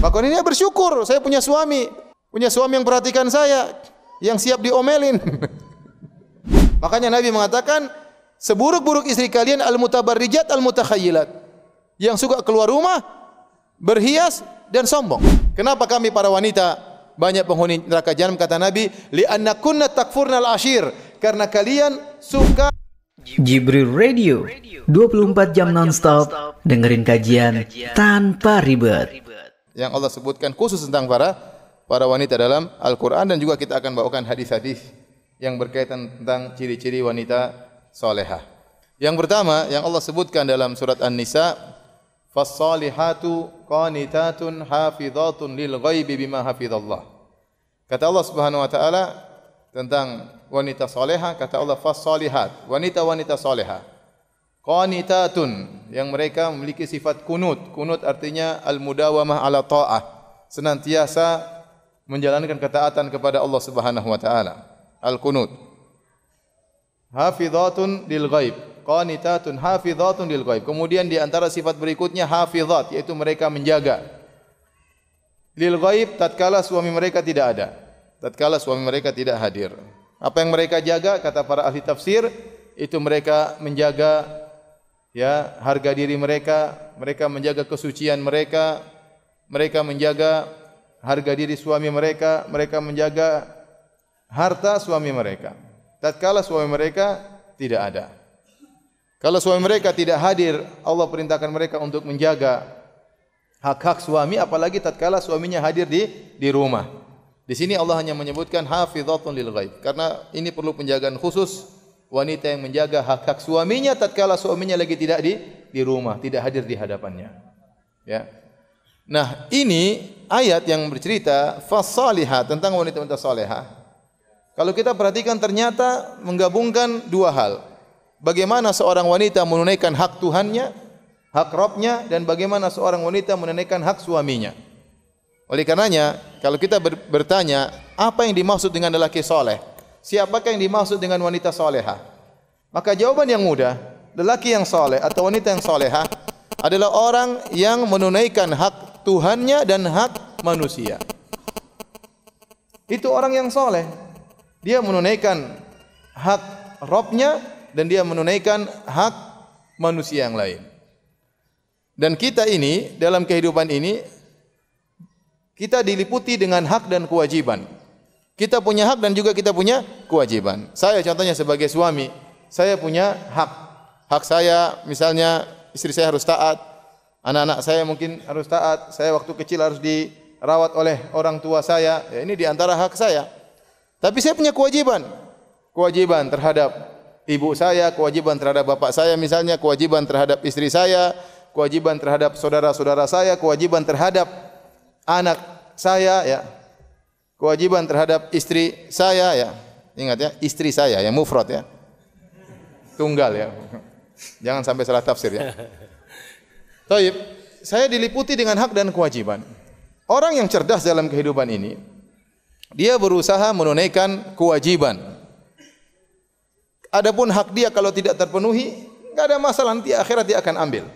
Maka ini bersyukur, saya punya suami yang perhatikan saya, yang siap diomelin. Makanya Nabi mengatakan, seburuk-buruk istri kalian al-mutabarrijat al-mutakhayyilat, yang suka keluar rumah, berhias dan sombong. Kenapa kami para wanita banyak penghuni neraka jahanam? Kata Nabi, li'annakunna takfurnal ashir, karena kalian suka. Jibril Radio 24 jam nonstop dengerin kajian tanpa ribet. Yang Allah sebutkan khusus tentang para wanita dalam Al-Quran, dan juga kita akan bawakan hadis-hadis yang berkaitan tentang ciri-ciri wanita salihah. Yang pertama yang Allah sebutkan dalam surat An-Nisa, fas-salihatu qanitatun hafizatun lil ghaibi bima hafizallah. Kata Allah Subhanahu wa taala tentang wanita salihah, kata Allah fas-salihat, wanita-wanita salihah. Qanitatun, yang mereka memiliki sifat kunut. Kunut artinya al-mudawamah ala ta'ah, senantiasa menjalankan ketaatan kepada Allah Subhanahu wa taala. Al-kunut. Hafizatun lil ghaib. Qanitatun hafizatun lil ghaib. Kemudian di antara sifat berikutnya hafizat, yaitu mereka menjaga lil ghaib tatkala suami mereka tidak ada. Tatkala suami mereka tidak hadir. Apa yang mereka jaga, kata para ahli tafsir, itu mereka menjaga harga diri mereka, mereka menjaga kesucian mereka, mereka menjaga harga diri suami mereka, mereka menjaga harta suami mereka. Tatkala suami mereka tidak ada. Kalau suami mereka tidak hadir, Allah perintahkan mereka untuk menjaga hak-hak suami, apalagi tatkala suaminya hadir di rumah. Di sini Allah hanya menyebutkan hafizatun lil ghaib, karena ini perlu penjagaan khusus wanita yang menjaga hak-hak suaminya tatkala suaminya lagi tidak di rumah, tidak hadir di hadapannya. Ya. Nah, ini ayat yang bercerita fas-salihah, tentang wanita-wanita salihah. Kalau kita perhatikan ternyata menggabungkan dua hal. Bagaimana seorang wanita menunaikan hak Tuhannya, hak Rabbnya, dan bagaimana seorang wanita menunaikan hak suaminya. Oleh karenanya, kalau kita bertanya, apa yang dimaksud dengan lelaki soleh? Siapakah yang dimaksud dengan wanita solehah? Maka jawaban yang mudah, lelaki yang soleh atau wanita yang solehah adalah orang yang menunaikan hak Tuhannya dan hak manusia. Itu orang yang soleh. Dia menunaikan hak Rabbnya dan dia menunaikan hak manusia yang lain. Dan kita ini, dalam kehidupan ini, kita diliputi dengan hak dan kewajiban. Kita punya hak dan juga kita punya kewajiban. Saya contohnya sebagai suami, saya punya hak. Hak saya misalnya istri saya harus taat, anak-anak saya mungkin harus taat, saya waktu kecil harus dirawat oleh orang tua saya. Ya, ini di antara hak saya. Tapi saya punya kewajiban. Kewajiban terhadap ibu saya, kewajiban terhadap bapak saya misalnya, kewajiban terhadap istri saya, kewajiban terhadap saudara-saudara saya, kewajiban terhadap anak saya, ya, kewajiban terhadap istri saya, ya, ingat ya, istri saya, ya, mufrad ya, tunggal ya, jangan sampai salah tafsir ya. Taib, saya diliputi dengan hak dan kewajiban. Orang yang cerdas dalam kehidupan ini, dia berusaha menunaikan kewajiban. Adapun hak dia kalau tidak terpenuhi, enggak ada masalah, nanti akhirat dia akan ambil.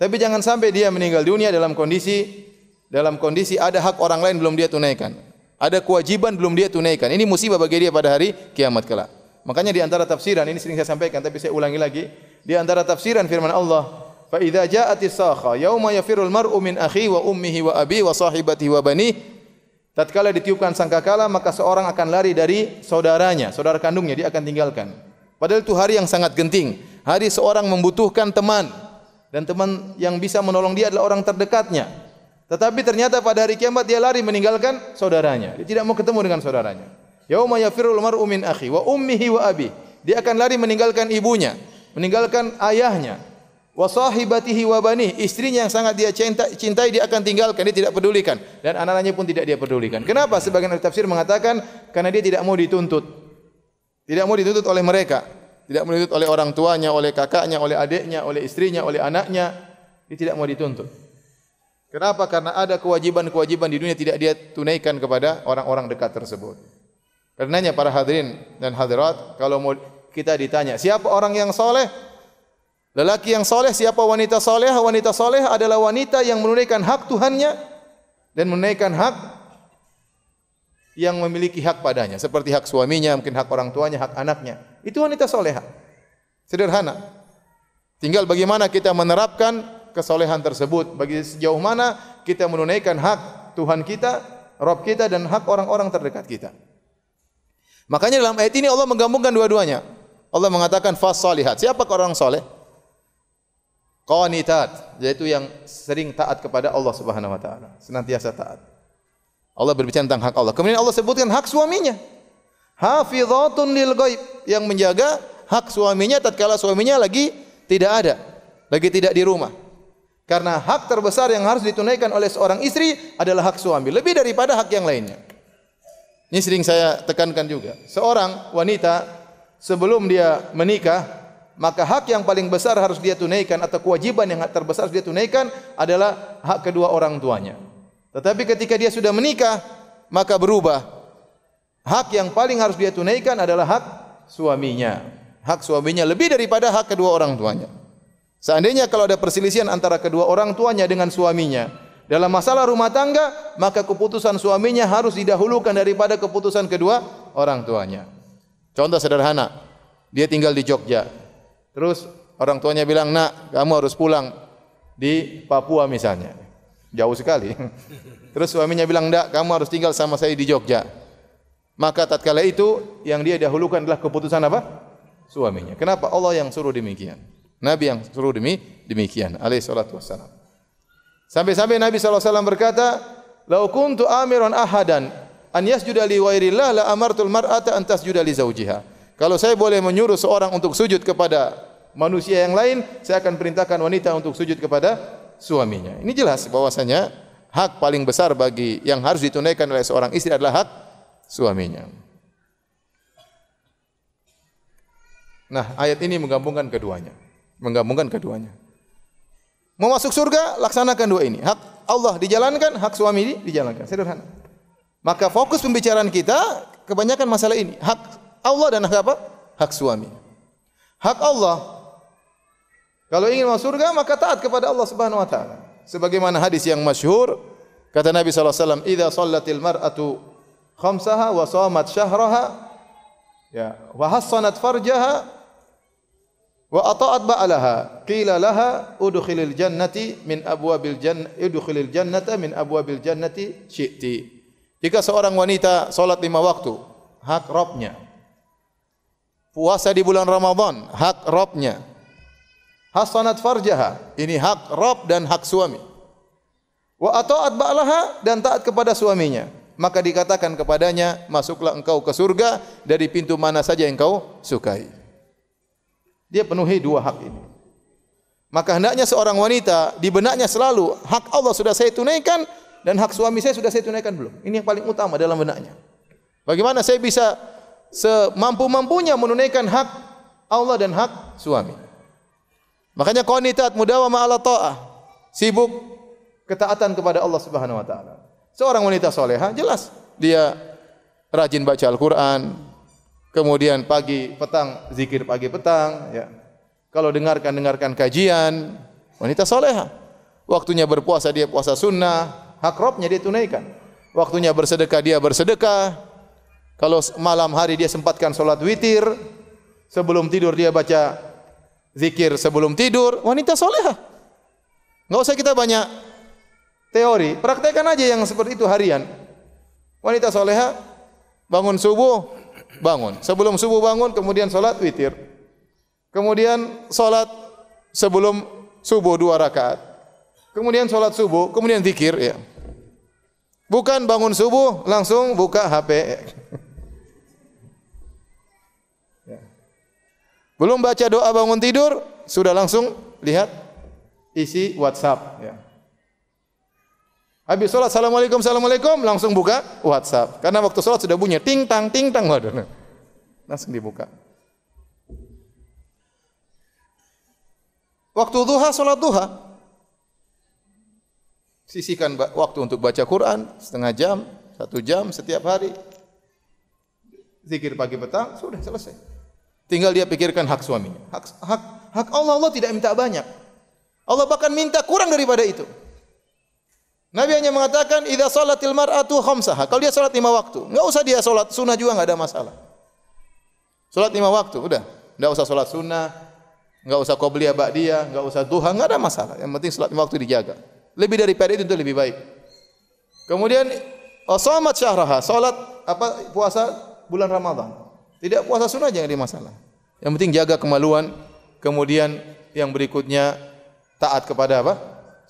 Tapi jangan sampai dia meninggal dunia dalam kondisi ada hak orang lain belum dia tunaikan. Ada kewajiban belum dia tunaikan. Ini musibah bagi dia pada hari kiamat kelak. Makanya di antara tafsiran, ini sering saya sampaikan tapi saya ulangi lagi, di antara tafsiran firman Allah, fa idza ja'atis sakha yauma yafirul mar'u min akhi wa ummihi wa abi wa sahibatihi wa bani. Tatkala ditiupkan sangkakala, maka seorang akan lari dari saudaranya, saudara kandungnya, dia akan tinggalkan. Padahal itu hari yang sangat genting. Hari seorang membutuhkan teman, dan teman yang bisa menolong dia adalah orang terdekatnya. Tetapi ternyata pada hari kiamat dia lari meninggalkan saudaranya. Dia tidak mau ketemu dengan saudaranya. Yauma yafirul mar'u min akhi wa ummihi wa abi. Dia akan lari meninggalkan ibunya, meninggalkan ayahnya. Wa sahibatihi wa bani, istrinya yang sangat dia cintai dia akan tinggalkan, dia tidak pedulikan, dan anak-anaknya pun tidak dia pedulikan. Kenapa? Sebagian ahli tafsir mengatakan karena dia tidak mau dituntut. Tidak mau dituntut oleh mereka, tidak mau dituntut oleh orang tuanya, oleh kakaknya, oleh adiknya, oleh istrinya, oleh anaknya. Dia tidak mau dituntut. Kenapa? Karena ada kewajiban-kewajiban di dunia tidak dia tunaikan kepada orang-orang dekat tersebut. Karenanya para hadirin dan hadirat, kalau mau kita ditanya, siapa orang yang soleh? Lelaki yang soleh, siapa wanita soleh? Wanita soleh adalah wanita yang menunaikan hak Tuhannya dan menunaikan hak yang memiliki hak padanya, seperti hak suaminya, mungkin hak orang tuanya, hak anaknya. Itu wanita soleha. Sederhana. Tinggal bagaimana kita menerapkan kesolehan tersebut, bagi sejauh mana kita menunaikan hak Tuhan kita, Rabb kita, dan hak orang-orang terdekat kita. Makanya dalam ayat ini Allah menggabungkan dua-duanya. Allah mengatakan fas-salihat. Siapa orang soleh? Qanitat, yaitu yang sering taat kepada Allah Subhanahu wa taala, senantiasa taat. Allah berbicara tentang hak Allah. Kemudian Allah sebutkan hak suaminya. Hafizatun lil ghaib, yang menjaga hak suaminya tatkala suaminya lagi tidak ada, lagi tidak di rumah. Karena hak terbesar yang harus ditunaikan oleh seorang istri adalah hak suami, lebih daripada hak yang lainnya. Ini sering saya tekankan juga. Seorang wanita sebelum dia menikah, maka hak yang paling besar harus dia tunaikan, atau kewajiban yang terbesar harus dia tunaikan adalah hak kedua orang tuanya. Tetapi ketika dia sudah menikah, maka berubah. Hak yang paling harus dia tunaikan adalah hak suaminya. Hak suaminya lebih daripada hak kedua orang tuanya. Seandainya kalau ada perselisihan antara kedua orang tuanya dengan suaminya dalam masalah rumah tangga, maka keputusan suaminya harus didahulukan daripada keputusan kedua orang tuanya. Contoh sederhana, dia tinggal di Jogja. Terus orang tuanya bilang, "Nak, kamu harus pulang di Papua misalnya." Jauh sekali. Terus suaminya bilang, "Enggak, kamu harus tinggal sama saya di Jogja." Maka tatkala itu yang dia dahulukan adalah keputusan apa? Suaminya. Kenapa? Allah yang suruh demikian. Nabi yang suruh demikian, alaihi salatu wassalam. Sampai-sampai Nabi SAW berkata, "Lau kuntu amiran ahadan an yasjuda li ghairillah la amartul mar'ata an tasjuda li zawjiha." Kalau saya boleh menyuruh seorang untuk sujud kepada manusia yang lain, saya akan perintahkan wanita untuk sujud kepada suaminya. Ini jelas bahwasanya hak paling besar bagi yang harus ditunaikan oleh seorang istri adalah hak suaminya. Nah, ayat ini menggabungkan keduanya. Mau masuk surga, laksanakan dua ini. Hak Allah dijalankan, hak suami dijalankan. Sederhana. Maka fokus pembicaraan kita kebanyakan masalah ini. Hak Allah dan hak apa? Hak suami. Hak Allah, kalau ingin masuk surga maka taat kepada Allah Subhanahu wa taala. Sebagaimana hadis yang masyhur, kata Nabi sallallahu alaihi wasallam, "Idza shallatil mar'atu khamsaha wa shamat syahraha, ya, wa hassanat farjaha wa ata'at ba'laha, qila laha udkhilil jannati min abwabil jannata min abwabil jannati syi'ti." Jika seorang wanita salat 5 waktu, hak Rabbnya. Puasa di bulan Ramadan, hak Rabbnya. Hasanat farjaha, ini hak Rabb dan hak suami. Wa ata'at ba'laha, dan taat kepada suaminya. Maka dikatakan kepadanya, masuklah engkau ke surga dari pintu mana saja yang kau sukai. Dia penuhi dua hak ini. Maka hendaknya seorang wanita di benaknya selalu, hak Allah sudah saya tunaikan dan hak suami saya sudah saya tunaikan belum? Ini yang paling utama dalam benaknya. Bagaimana saya bisa semampu-mampunya menunaikan hak Allah dan hak suami. Makanya qanitat mudawama ala ta'ah, sibuk ketaatan kepada Allah Subhanahu wa taala. Seorang wanita soleha jelas dia rajin baca Al-Qur'an, kemudian pagi petang zikir pagi petang, ya. Kalau dengarkan kajian, wanita soleha. Waktunya berpuasa dia puasa sunnah, hak Rabbnya dia tunaikan. Waktunya bersedekah dia bersedekah. Kalau malam hari dia sempatkan solat witir, sebelum tidur dia baca zikir sebelum tidur, wanita soleha. Enggak usah kita banyak teori, praktekkan aja yang seperti itu harian. Wanita soleha, bangun subuh, bangun. Sebelum subuh bangun, kemudian solat witir. Kemudian solat sebelum subuh 2 rakaat. Kemudian solat subuh, kemudian zikir, ya. Bukan bangun subuh langsung buka HP. Belum baca doa bangun tidur, sudah langsung lihat isi WhatsApp. Ya. Habis sholat, assalamualaikum, langsung buka WhatsApp. Karena waktu sholat sudah bunyi, ting tang, waduh. Langsung dibuka. Waktu duha, sholat duha. Sisihkan waktu untuk baca Quran, setengah jam, 1 jam setiap hari. Zikir pagi petang, sudah selesai. Tinggal dia pikirkan hak suaminya. Hak Allah tidak minta banyak. Allah bahkan minta kurang daripada itu. Nabi hanya mengatakan idza shalatil mar'atu khamsaha. Kalau dia salat 5 waktu, enggak usah dia salat sunnah juga enggak ada masalah. Salat 5 waktu, udah. Enggak usah salat sunnah, enggak usah qabliyah ba'diyah, enggak usah duha, enggak ada masalah. Yang penting salat 5 waktu dijaga. Lebih daripada itu lebih baik. Kemudian shamat syahraha, salat puasa bulan Ramadan. Tidak puasa sunnah jangan ada masalah. Yang penting jaga kemaluan. Kemudian yang berikutnya taat kepada apa?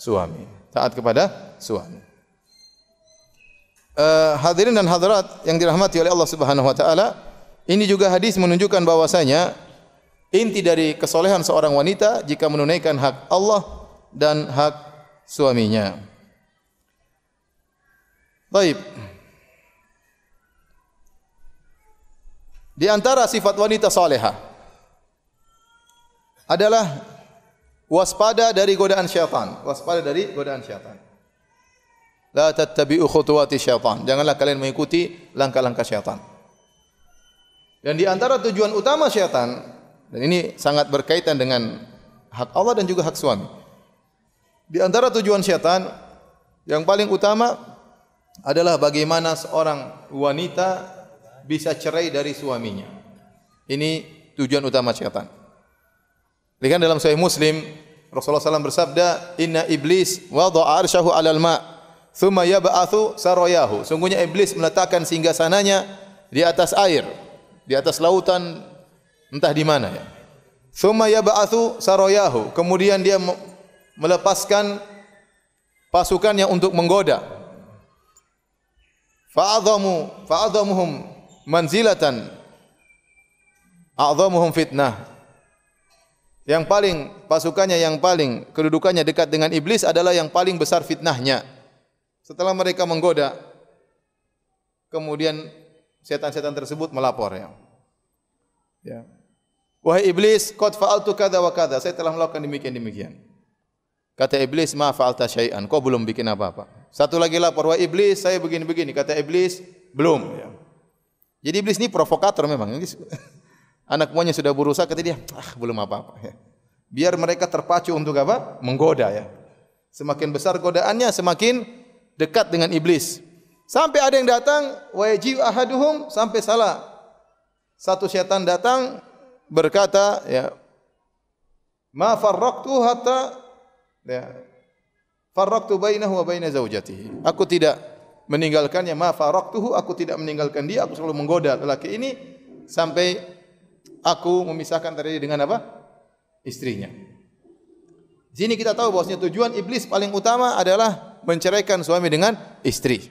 Suami. Taat kepada suami. Hadirin dan hadirat yang dirahmati oleh Allah Subhanahu wa taala, ini juga hadis menunjukkan bahwasanya inti dari kesolehan seorang wanita jika menunaikan hak Allah dan hak suaminya. Baik. Di antara sifat wanita salehah adalah waspada dari godaan syaitan. Waspada dari godaan syaitan. La tattabi'u khutuwati syaitan. Janganlah kalian mengikuti langkah-langkah syaitan. Dan di antara tujuan utama syaitan, dan ini sangat berkaitan dengan hak Allah dan juga hak suami. Di antara tujuan syaitan yang paling utama adalah bagaimana seorang wanita bisa cerai dari suaminya. Ini tujuan utama syaitan. Lihat dalam Sahih Muslim, Rasulullah SAW bersabda, Inna iblis wada'a arsyahu alal ma' thumma yab'athu sarayahu. Sungguhnya iblis meletakkan singgasananya di atas air, di atas lautan, entah di mana ya. Thumma yab'athu sarayahu. Kemudian dia melepaskan pasukannya untuk menggoda. Fa'adhamuhum manzilatan a'dhamuhum fitnah. Yang paling pasukannya yang paling kedudukannya dekat dengan iblis adalah yang paling besar fitnahnya. Setelah mereka menggoda, kemudian setan-setan tersebut melapor ya. Wahai iblis, qad fa'altu kadza wa kadza. Saya telah melakukan demikian. Kata iblis, ma fa'alta syai'an. Kau belum bikin apa-apa. Satu lagi lapor, wahai iblis, saya begini-begini. Kata iblis, belum ya. Jadi iblis ini provokator memang. Anak buahnya sudah berusaha, kata dia, belum apa-apa ya. Biar mereka terpacu untuk apa? Menggoda ya. Semakin besar godaannya, semakin dekat dengan iblis. Sampai ada yang datang, wa yaji'u ahaduhum, sampai salah. Satu syaitan datang berkata, ya, ma farraqtu hatta ya, farraqtu bainahu wa baina zaujatihi. Aku tidak meninggalkannya, ma farraqtuhu, aku tidak meninggalkan dia, aku selalu menggoda lelaki ini sampai aku memisahkan tadi dengan apa? Istrinya. Di sini kita tahu bahwasanya tujuan iblis paling utama adalah menceraikan suami dengan istri.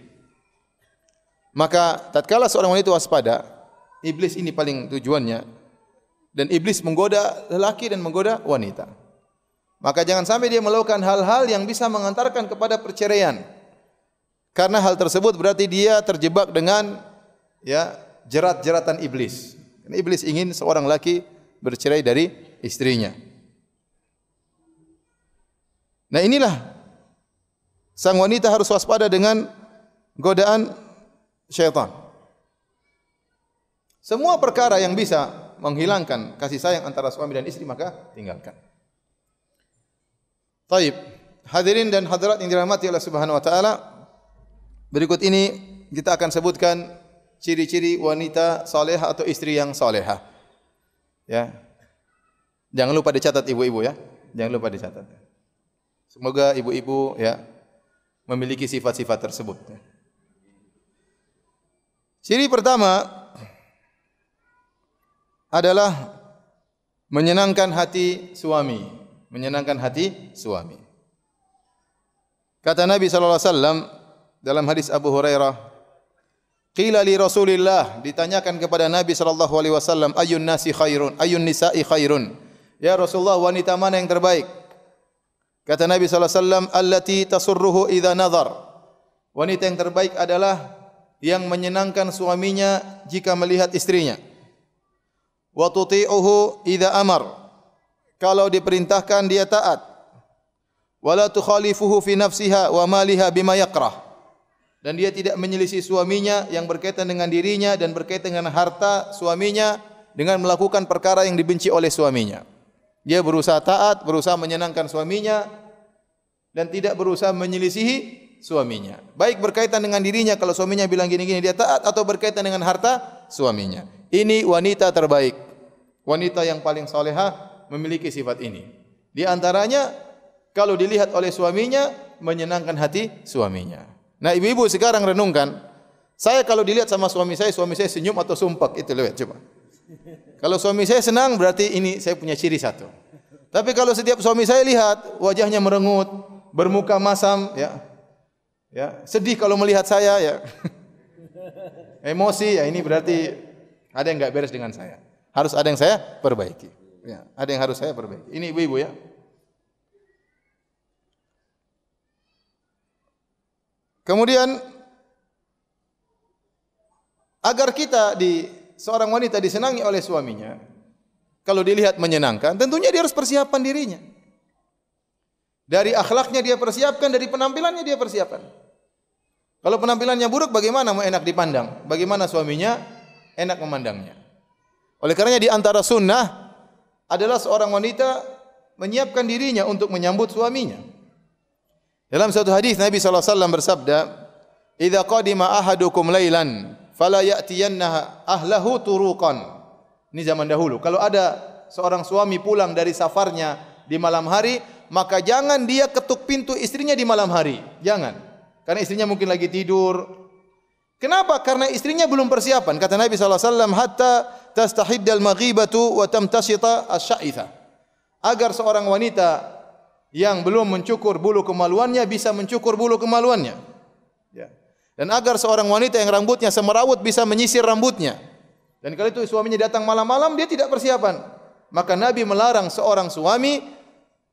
Maka tatkala seorang wanita waspada, iblis ini paling tujuannya, dan iblis menggoda lelaki dan menggoda wanita. Maka jangan sampai dia melakukan hal-hal yang bisa mengantarkan kepada perceraian. Karena hal tersebut berarti dia terjebak dengan ya jerat-jeratan iblis. Karena iblis ingin seorang laki bercerai dari istrinya. Nah inilah sang wanita harus waspada dengan godaan syaitan. Semua perkara yang bisa menghilangkan kasih sayang antara suami dan istri maka tinggalkan. Taib, hadirin dan hadirat yang dirahmati Allah Subhanahu wa taala, berikut ini kita akan sebutkan ciri-ciri wanita salehah atau istri yang salehah. Ya. Jangan lupa dicatat ibu-ibu ya. Jangan lupa dicatat. Semoga ibu-ibu ya memiliki sifat-sifat tersebut. Ciri pertama adalah menyenangkan hati suami, menyenangkan hati suami. Kata Nabi sallallahu alaihi wasallam dalam hadis Abu Hurairah, qila li Rasulillah, ditanyakan kepada Nabi sallallahu alaihi wasallam, ayyun nasi khairun, ayyun nisa'i khairun? Ya Rasulullah, wanita mana yang terbaik? Kata Nabi sallallahu alaihi wasallam, allati tasurruhu idza nazar. Wanita yang terbaik adalah yang menyenangkan suaminya jika melihat istrinya. Wa tuti'uhu idza amar. Kalau diperintahkan dia taat. Wala tukhalifuhu fi nafsiha wa maliha bima yakrah. Dan dia tidak menyelisih suaminya yang berkaitan dengan dirinya dan berkaitan dengan harta suaminya dengan melakukan perkara yang dibenci oleh suaminya. Dia berusaha taat, berusaha menyenangkan suaminya dan tidak berusaha menyelisihi suaminya. Baik berkaitan dengan dirinya, kalau suaminya bilang gini-gini dia taat, atau berkaitan dengan harta suaminya. Ini wanita terbaik. Wanita yang paling salehah memiliki sifat ini. Di antaranya kalau dilihat oleh suaminya menyenangkan hati suaminya. Nah, ibu-ibu sekarang renungkan, saya kalau dilihat sama suami saya senyum atau sumpah, itu lihat coba. Kalau suami saya senang berarti ini saya punya ciri satu. Tapi kalau setiap suami saya lihat wajahnya merengut, bermuka masam, sedih kalau melihat saya, emosi, ini berarti ada yang enggak beres dengan saya. Harus ada yang saya perbaiki. Ada yang harus saya perbaiki. Ini ibu-ibu ya. Kemudian agar kita seorang wanita disenangi oleh suaminya, kalau dilihat menyenangkan, tentunya dia harus persiapan dirinya. Dari akhlaknya dia persiapkan, dari penampilannya dia persiapkan. Kalau penampilannya buruk, bagaimana mau enak dipandang? Bagaimana suaminya enak memandangnya? Oleh karenanya di antara sunnah adalah seorang wanita menyiapkan dirinya untuk menyambut suaminya. Dalam satu hadis Nabi SAW bersabda, "Idza qadima ahadukum lailan fala ya'tiyanna ahlahu turuqan." Ini zaman dahulu. Kalau ada seorang suami pulang dari safarnya di malam hari, maka jangan dia ketuk pintu istrinya di malam hari. Jangan. Karena istrinya mungkin lagi tidur. Kenapa? Karena istrinya belum persiapan. Kata Nabi SAW, "Hatta tastahiddal maghibatu wa tamtashita asy-sya'itha." Agar seorang wanita yang belum mencukur bulu kemaluannya bisa mencukur bulu kemaluannya. Dan agar seorang wanita yang rambutnya semerawut bisa menyisir rambutnya. Dan kalau itu suaminya datang malam-malam, dia tidak persiapan. Maka Nabi melarang seorang suami,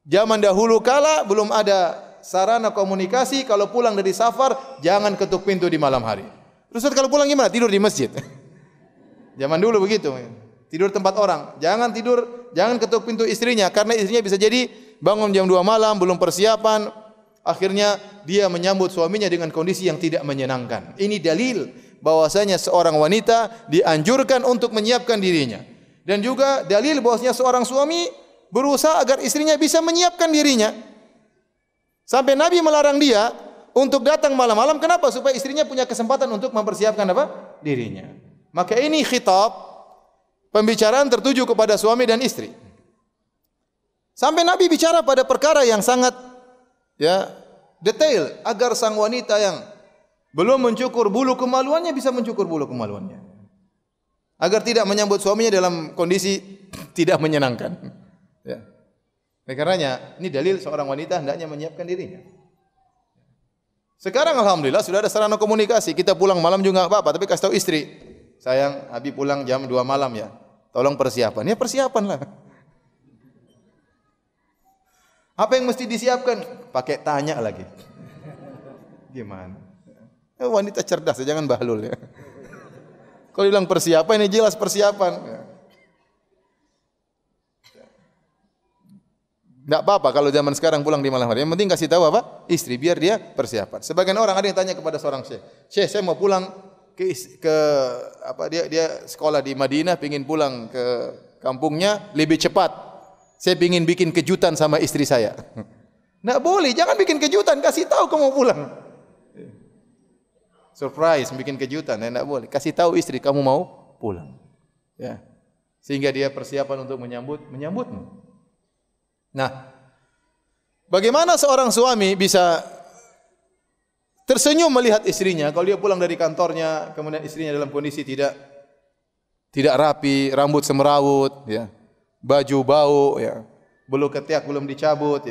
zaman dahulu kala belum ada sarana komunikasi, kalau pulang dari safar jangan ketuk pintu di malam hari. Terus kalau pulang gimana? Tidur di masjid. Zaman dulu begitu. Tidur tempat orang. Jangan ketuk pintu istrinya, karena istrinya bisa jadi bangun jam 2 malam, belum persiapan, akhirnya dia menyambut suaminya dengan kondisi yang tidak menyenangkan. Ini dalil bahwasanya seorang wanita dianjurkan untuk menyiapkan dirinya. Dan juga dalil bahwasanya seorang suami berusaha agar istrinya bisa menyiapkan dirinya. Sampai Nabi melarang dia untuk datang malam-malam, kenapa? Supaya istrinya punya kesempatan untuk mempersiapkan dirinya. Maka ini khitab, pembicaraan tertuju kepada suami dan istri. Sampai Nabi bicara pada perkara yang sangat detail agar sang wanita yang belum mencukur bulu kemaluannya bisa mencukur bulu kemaluannya. Agar tidak menyambut suaminya dalam kondisi tidak menyenangkan. Oleh karenanya ini dalil seorang wanita hendaknya menyiapkan dirinya. Sekarang alhamdulillah sudah ada sarana komunikasi. Kita pulang malam juga enggak apa-apa, tapi kasih tahu istri, "Sayang, Abi pulang jam 2 malam ya. Tolong persiapan." Ya persiapanlah. Apa yang mesti disiapkan? Pakai tanya lagi. Gimana? Wanita cerdas, jangan bahlul ya. Kalau bilang persiapan, ini jelas persiapan. Tidak apa-apa kalau zaman sekarang pulang di malam hari. Yang penting kasih tahu istri, biar dia persiapan. Sebagian orang ada yang tanya kepada seorang syekh, "Syekh, saya mau pulang dia sekolah di Madinah, pengin pulang ke kampungnya lebih cepat. Saya ingin bikin kejutan sama istri saya." Tidak boleh, jangan bikin kejutan, kasih tahu kamu pulang. Surprise, bikin kejutan, tidak boleh. Kasih tahu istri kamu mau pulang. Sehingga dia persiapan untuk menyambutmu. Nah, bagaimana seorang suami bisa tersenyum melihat istrinya kalau dia pulang dari kantornya, kemudian istrinya dalam kondisi tidak rapi, rambut semerawut, baju bau, bulu ketiak belum dicabut,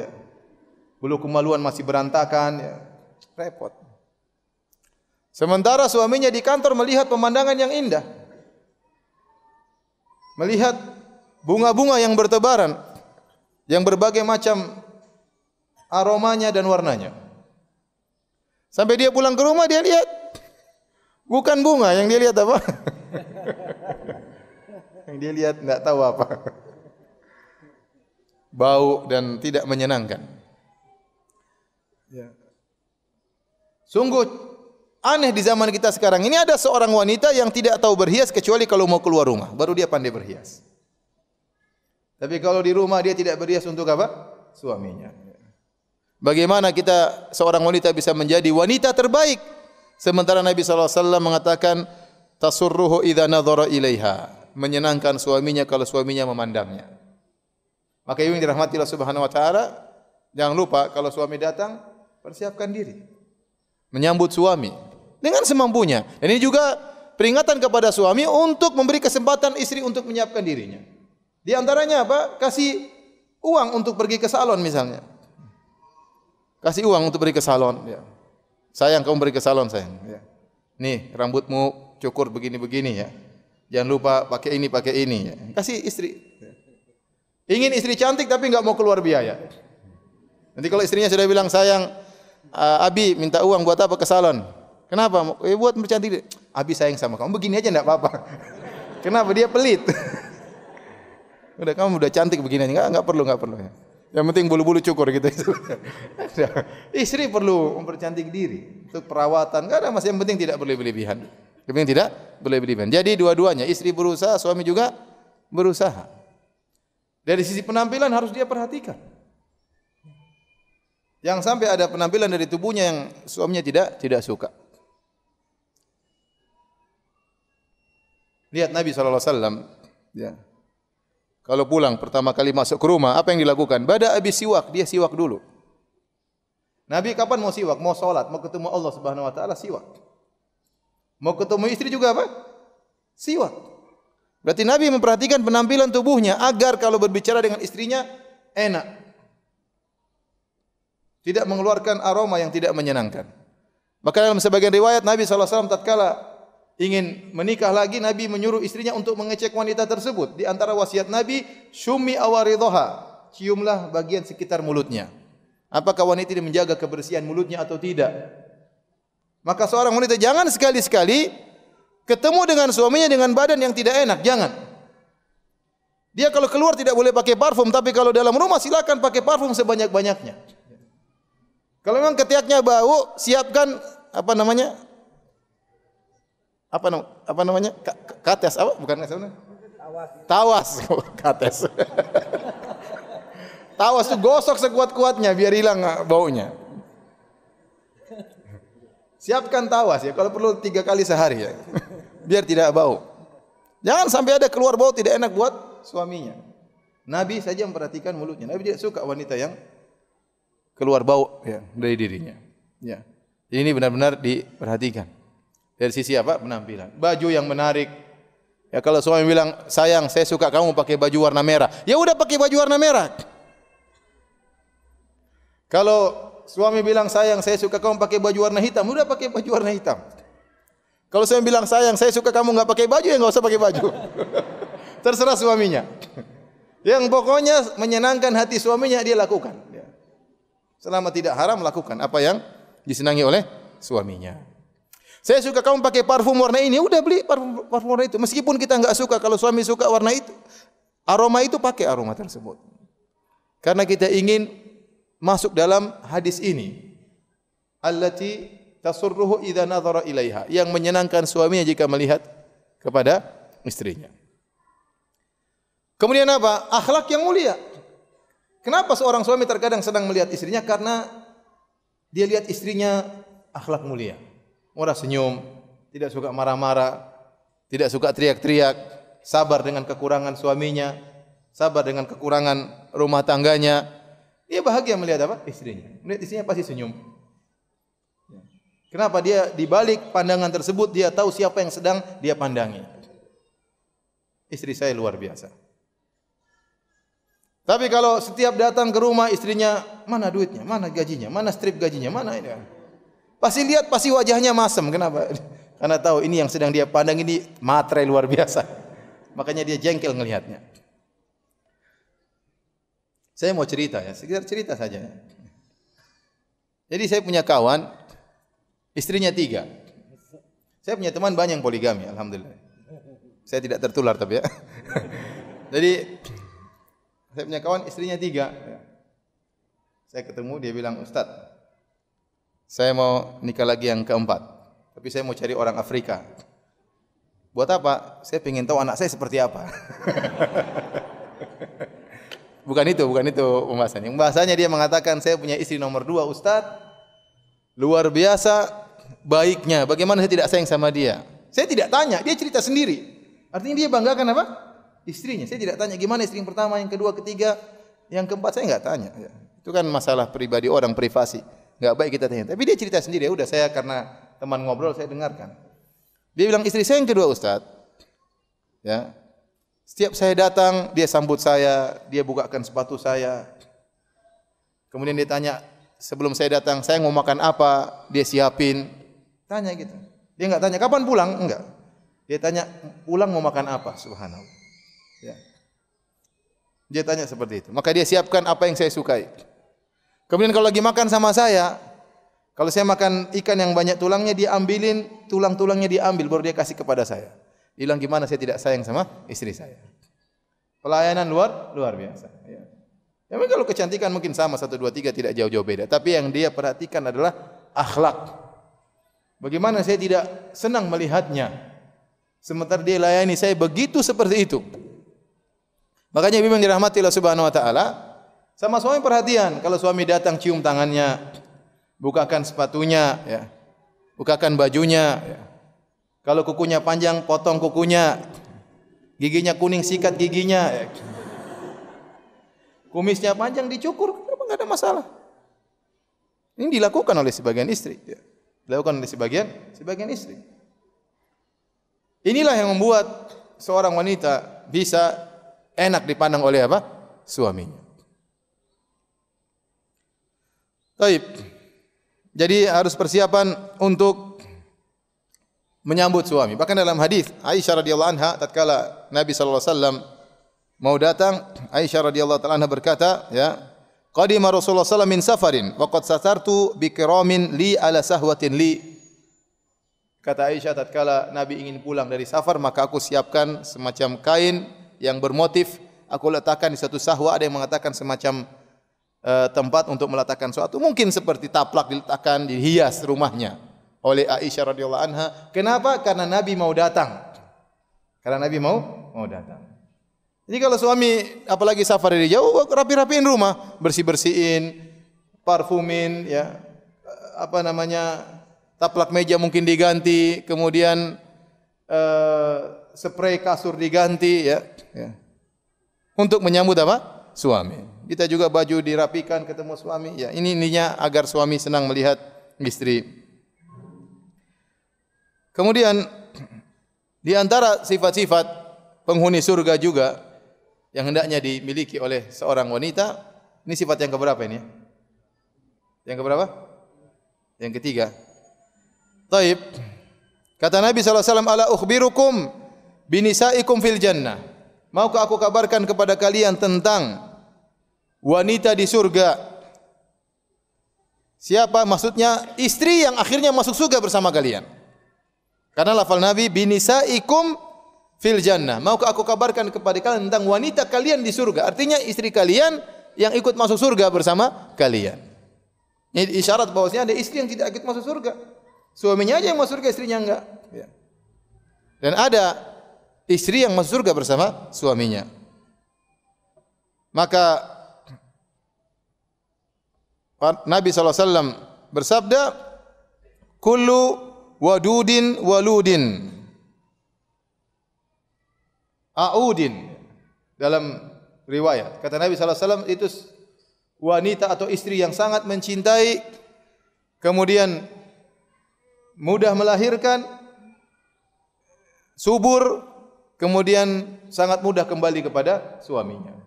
bulu kemaluan masih berantakan, repot. Sementara suaminya di kantor melihat pemandangan yang indah, melihat bunga-bunga yang bertebaran, yang berbagai macam aromanya dan warnanya. Sampai dia pulang ke rumah, dia lihat bukan bunga, yang dia lihat apa? Yang dia lihat tidak tahu apa. Bau dan tidak menyenangkan. Sungguh aneh di zaman kita sekarang ini, ada seorang wanita yang tidak tahu berhias kecuali kalau mau keluar rumah, baru dia pandai berhias. Tapi kalau di rumah dia tidak berhias untuk apa? Suaminya. Bagaimana kita seorang wanita bisa menjadi wanita terbaik? Sementara Nabi SAW mengatakan, tasurruhu idza nadhara ilaiha, menyenangkan suaminya kalau suaminya memandangnya. Maka ibu yang dirahmati Allah Subhanahu wa taala, jangan lupa kalau suami datang, persiapkan diri menyambut suami dengan semampunya. Dan ini juga peringatan kepada suami untuk memberi kesempatan istri untuk menyiapkan dirinya. Di antaranya apa? Kasih uang untuk pergi ke salon misalnya. Kasih uang untuk pergi ke salon. Ya. Sayang, kamu pergi ke salon sayang. Ya. Nih rambutmu cukur begini-begini ya. Jangan lupa pakai ini ya. Kasih istri. Ingin istri cantik tapi enggak mau keluar biaya. Nanti kalau istrinya sudah bilang, sayang, Abi minta uang buat apa ke salon? Kenapa? Buat mempercantik. Abi sayang sama kamu. Begini aja enggak apa-apa. Kenapa? Dia pelit. Udah kamu udah cantik begini aja. Enggak perlu ya. Yang penting bulu-bulu cukur gitu. Istri perlu mempercantik diri untuk perawatan. Enggak ada masalah, yang penting tidak berlebihan. Yang penting tidak berlebihan. Jadi dua-duanya, istri berusaha, suami juga berusaha. Dari sisi penampilan harus dia perhatikan. Yang sampai ada penampilan dari tubuhnya yang suaminya tidak suka. Lihat Nabi SAW, ya. Kalau pulang pertama kali masuk ke rumah, apa yang dilakukan? Bada habis siwak, dia siwak dulu. Nabi kapan mau siwak? Mau sholat, mau ketemu Allah Subhanahu Wa Taala, siwak. Mau ketemu istri juga apa? Siwak. Berarti Nabi memperhatikan penampilan tubuhnya agar kalau berbicara dengan istrinya enak. Tidak mengeluarkan aroma yang tidak menyenangkan. Maka dalam sebagian riwayat Nabi SAW tatkala ingin menikah lagi, Nabi menyuruh istrinya untuk mengecek wanita tersebut. Di antara wasiat Nabi, syumi awaridhoha, ciumlah bagian sekitar mulutnya. Apakah wanita ini menjaga kebersihan mulutnya atau tidak? Maka seorang wanita jangan sekali-sekali ketemu dengan suaminya dengan badan yang tidak enak, jangan. Dia kalau keluar tidak boleh pakai parfum, tapi kalau dalam rumah silakan pakai parfum sebanyak-banyaknya. Kalau memang ketiaknya bau, siapkan apa namanya? Kates apa? Bukan kates. Tawas. Kates. Tawas itu gosok sekuat-kuatnya biar hilang baunya. Siapkan tawas ya, kalau perlu 3 kali sehari ya. Biar tidak bau. Jangan sampai ada keluar bau tidak enak buat suaminya. Nabi saja memperhatikan mulutnya. Nabi tidak suka wanita yang keluar bau ya dari dirinya. Ya. Ini benar-benar diperhatikan. Dari sisi apa? Penampilan. Baju yang menarik. Ya kalau suami bilang, sayang, saya suka kamu pakai baju warna merah. Ya udah pakai baju warna merah. Kalau suami bilang, sayang, saya suka kamu pakai baju warna hitam. Udah pakai baju warna hitam. Kalau suami bilang, sayang, saya suka kamu enggak pakai baju, ya enggak usah pakai baju. Terserah suaminya. Yang pokoknya menyenangkan hati suaminya dia lakukan. Selama tidak haram lakukan apa yang disenangi oleh suaminya. Saya suka kamu pakai parfum warna ini, udah beli parfum warna itu. Meskipun kita enggak suka, kalau suami suka warna itu, aroma itu pakai aroma tersebut. Karena kita ingin masuk dalam hadis ini. Allati tasurruhu idza nadhara ilaiha, yang menyenangkan suaminya jika melihat kepada istrinya. Kemudian apa? Akhlak yang mulia. Kenapa seorang suami terkadang sedang melihat istrinya? Karena dia lihat istrinya akhlak mulia. Murah senyum, tidak suka marah-marah, tidak suka teriak-teriak, sabar dengan kekurangan suaminya, sabar dengan kekurangan rumah tangganya. Dia bahagia melihat apa? Istrinya. Melihat istrinya pasti senyum. Kenapa? Dia di balik pandangan tersebut dia tahu siapa yang sedang dia pandangi. Istri saya luar biasa. Tapi kalau setiap datang ke rumah istrinya, mana duitnya, mana gajinya, mana strip gajinya, mana ini. Pasti lihat, pasti wajahnya masem. Kenapa? Karena tahu ini yang sedang dia pandang ini matre luar biasa. Makanya dia jengkel ngelihatnya. Saya mau cerita ya, sekedar cerita saja. Jadi saya punya kawan, istrinya 3. Saya punya teman banyak yang poligami, alhamdulillah. Saya tidak tertular tapi ya. Jadi saya punya kawan istrinya 3. Saya ketemu dia bilang, Ustaz, saya mau nikah lagi yang keempat, tapi saya mau cari orang Afrika. Buat apa? Saya ingin tahu anak saya seperti apa. bukan itu pembahasannya. Pembahasannya dia mengatakan saya punya istri nomor 2 Ustaz, luar biasa baiknya. Bagaimana saya tidak sayang sama dia? Saya tidak tanya, dia cerita sendiri. Artinya dia banggakan apa? Istrinya. Saya tidak tanya gimana istri yang pertama, yang kedua, ketiga, yang keempat, saya enggak tanya. Ya. Itu kan masalah pribadi orang, privasi. Enggak baik kita tanya. Tapi dia cerita sendiri. Ya udah, saya karena teman ngobrol saya dengarkan. Dia bilang istri saya yang kedua Ustaz, ya. Setiap saya datang, dia sambut saya, dia bukakan sepatu saya. Kemudian dia tanya, sebelum saya datang, saya mau makan apa? Dia siapin. Tanya gitu. Dia enggak tanya kapan pulang, enggak. Dia tanya pulang mau makan apa? Subhanallah. Ya. Dia tanya seperti itu. Maka dia siapkan apa yang saya sukai. Kemudian kalau lagi makan sama saya, kalau saya makan ikan yang banyak tulangnya, dia ambilin tulang-tulangnya, dia ambil baru dia kasih kepada saya. Dia bilang gimana saya tidak sayang sama istri saya. Pelayanan luar biasa. Ya. Ya, kalau kecantikan mungkin sama 1, 2, 3 tidak jauh-jauh beda. Tapi yang dia perhatikan adalah akhlak. Bagaimana saya tidak senang melihatnya, sementara dia layani saya begitu seperti itu. Makanya ibu yang dirahmati Allah Subhanahu Wa Taala, sama suami perhatian. Kalau suami datang cium tangannya, bukakan sepatunya, ya, bukakan bajunya. Ya. Kalau kukunya panjang, potong kukunya. Giginya kuning, sikat giginya. Ya. Kumisnya panjang, dicukur, kenapa enggak ada masalah? Ini dilakukan oleh sebagian istri. Ya. Dilakukan oleh sebagian istri. Inilah yang membuat seorang wanita bisa enak dipandang oleh apa? Suaminya. Baik. Jadi harus persiapan untuk menyambut suami. Bahkan dalam hadis Aisyah radhiyallahu anha tatkala Nabi sallallahu alaihi wasallam mau datang, Aisyah radhiyallahu taala anha berkata, ya, qadima Rasulullah sallallahu alaihi wasallam min safarin wa qad satartu bi kiramin li ala sahwatin li. Kata Aisyah tatkala Nabi ingin pulang dari safar, maka aku siapkan semacam kain yang bermotif, aku letakkan di satu sahwa, ada yang mengatakan semacam tempat untuk meletakkan sesuatu, mungkin seperti taplak diletakkan, dihias rumahnya oleh Aisyah radhiyallahu anha. Kenapa? Karena Nabi mau datang. Karena Nabi mau datang. Jadi kalau suami apalagi safar dari jauh, rapi-rapiin rumah, bersih-bersihin, parfumin, ya, apa namanya, taplak meja mungkin diganti, kemudian spray kasur diganti, ya, ya. Untuk menyambut apa? Suami. Kita juga baju dirapikan ketemu suami, ya. Ini intinya agar suami senang melihat istri. Kemudian di antara sifat-sifat penghuni surga juga yang hendaknya dimiliki oleh seorang wanita, ini sifat yang keberapa ini? Yang keberapa? Yang ketiga. Taib. Kata Nabi SAW, ala ukhbirukum binisaikum fil jannah. Maukah aku kabarkan kepada kalian tentang wanita di surga? Siapa? Maksudnya istri yang akhirnya masuk surga bersama kalian. Karena lafal Nabi binisaikum fil jannah. Maukah aku kabarkan kepada kalian tentang wanita kalian di surga? Artinya istri kalian yang ikut masuk surga bersama kalian. Ini isyarat bahwasanya ada istri yang tidak ikut masuk surga. Suaminya aja yang masuk surga, istrinya enggak. Ya. Dan ada istri yang masuk surga bersama suaminya. Maka Nabi SAW bersabda, kullu wadudin waludin a'udin. Dalam riwayat kata Nabi SAW, itu wanita atau istri yang sangat mencintai, kemudian mudah melahirkan, subur, kemudian sangat mudah kembali kepada suaminya.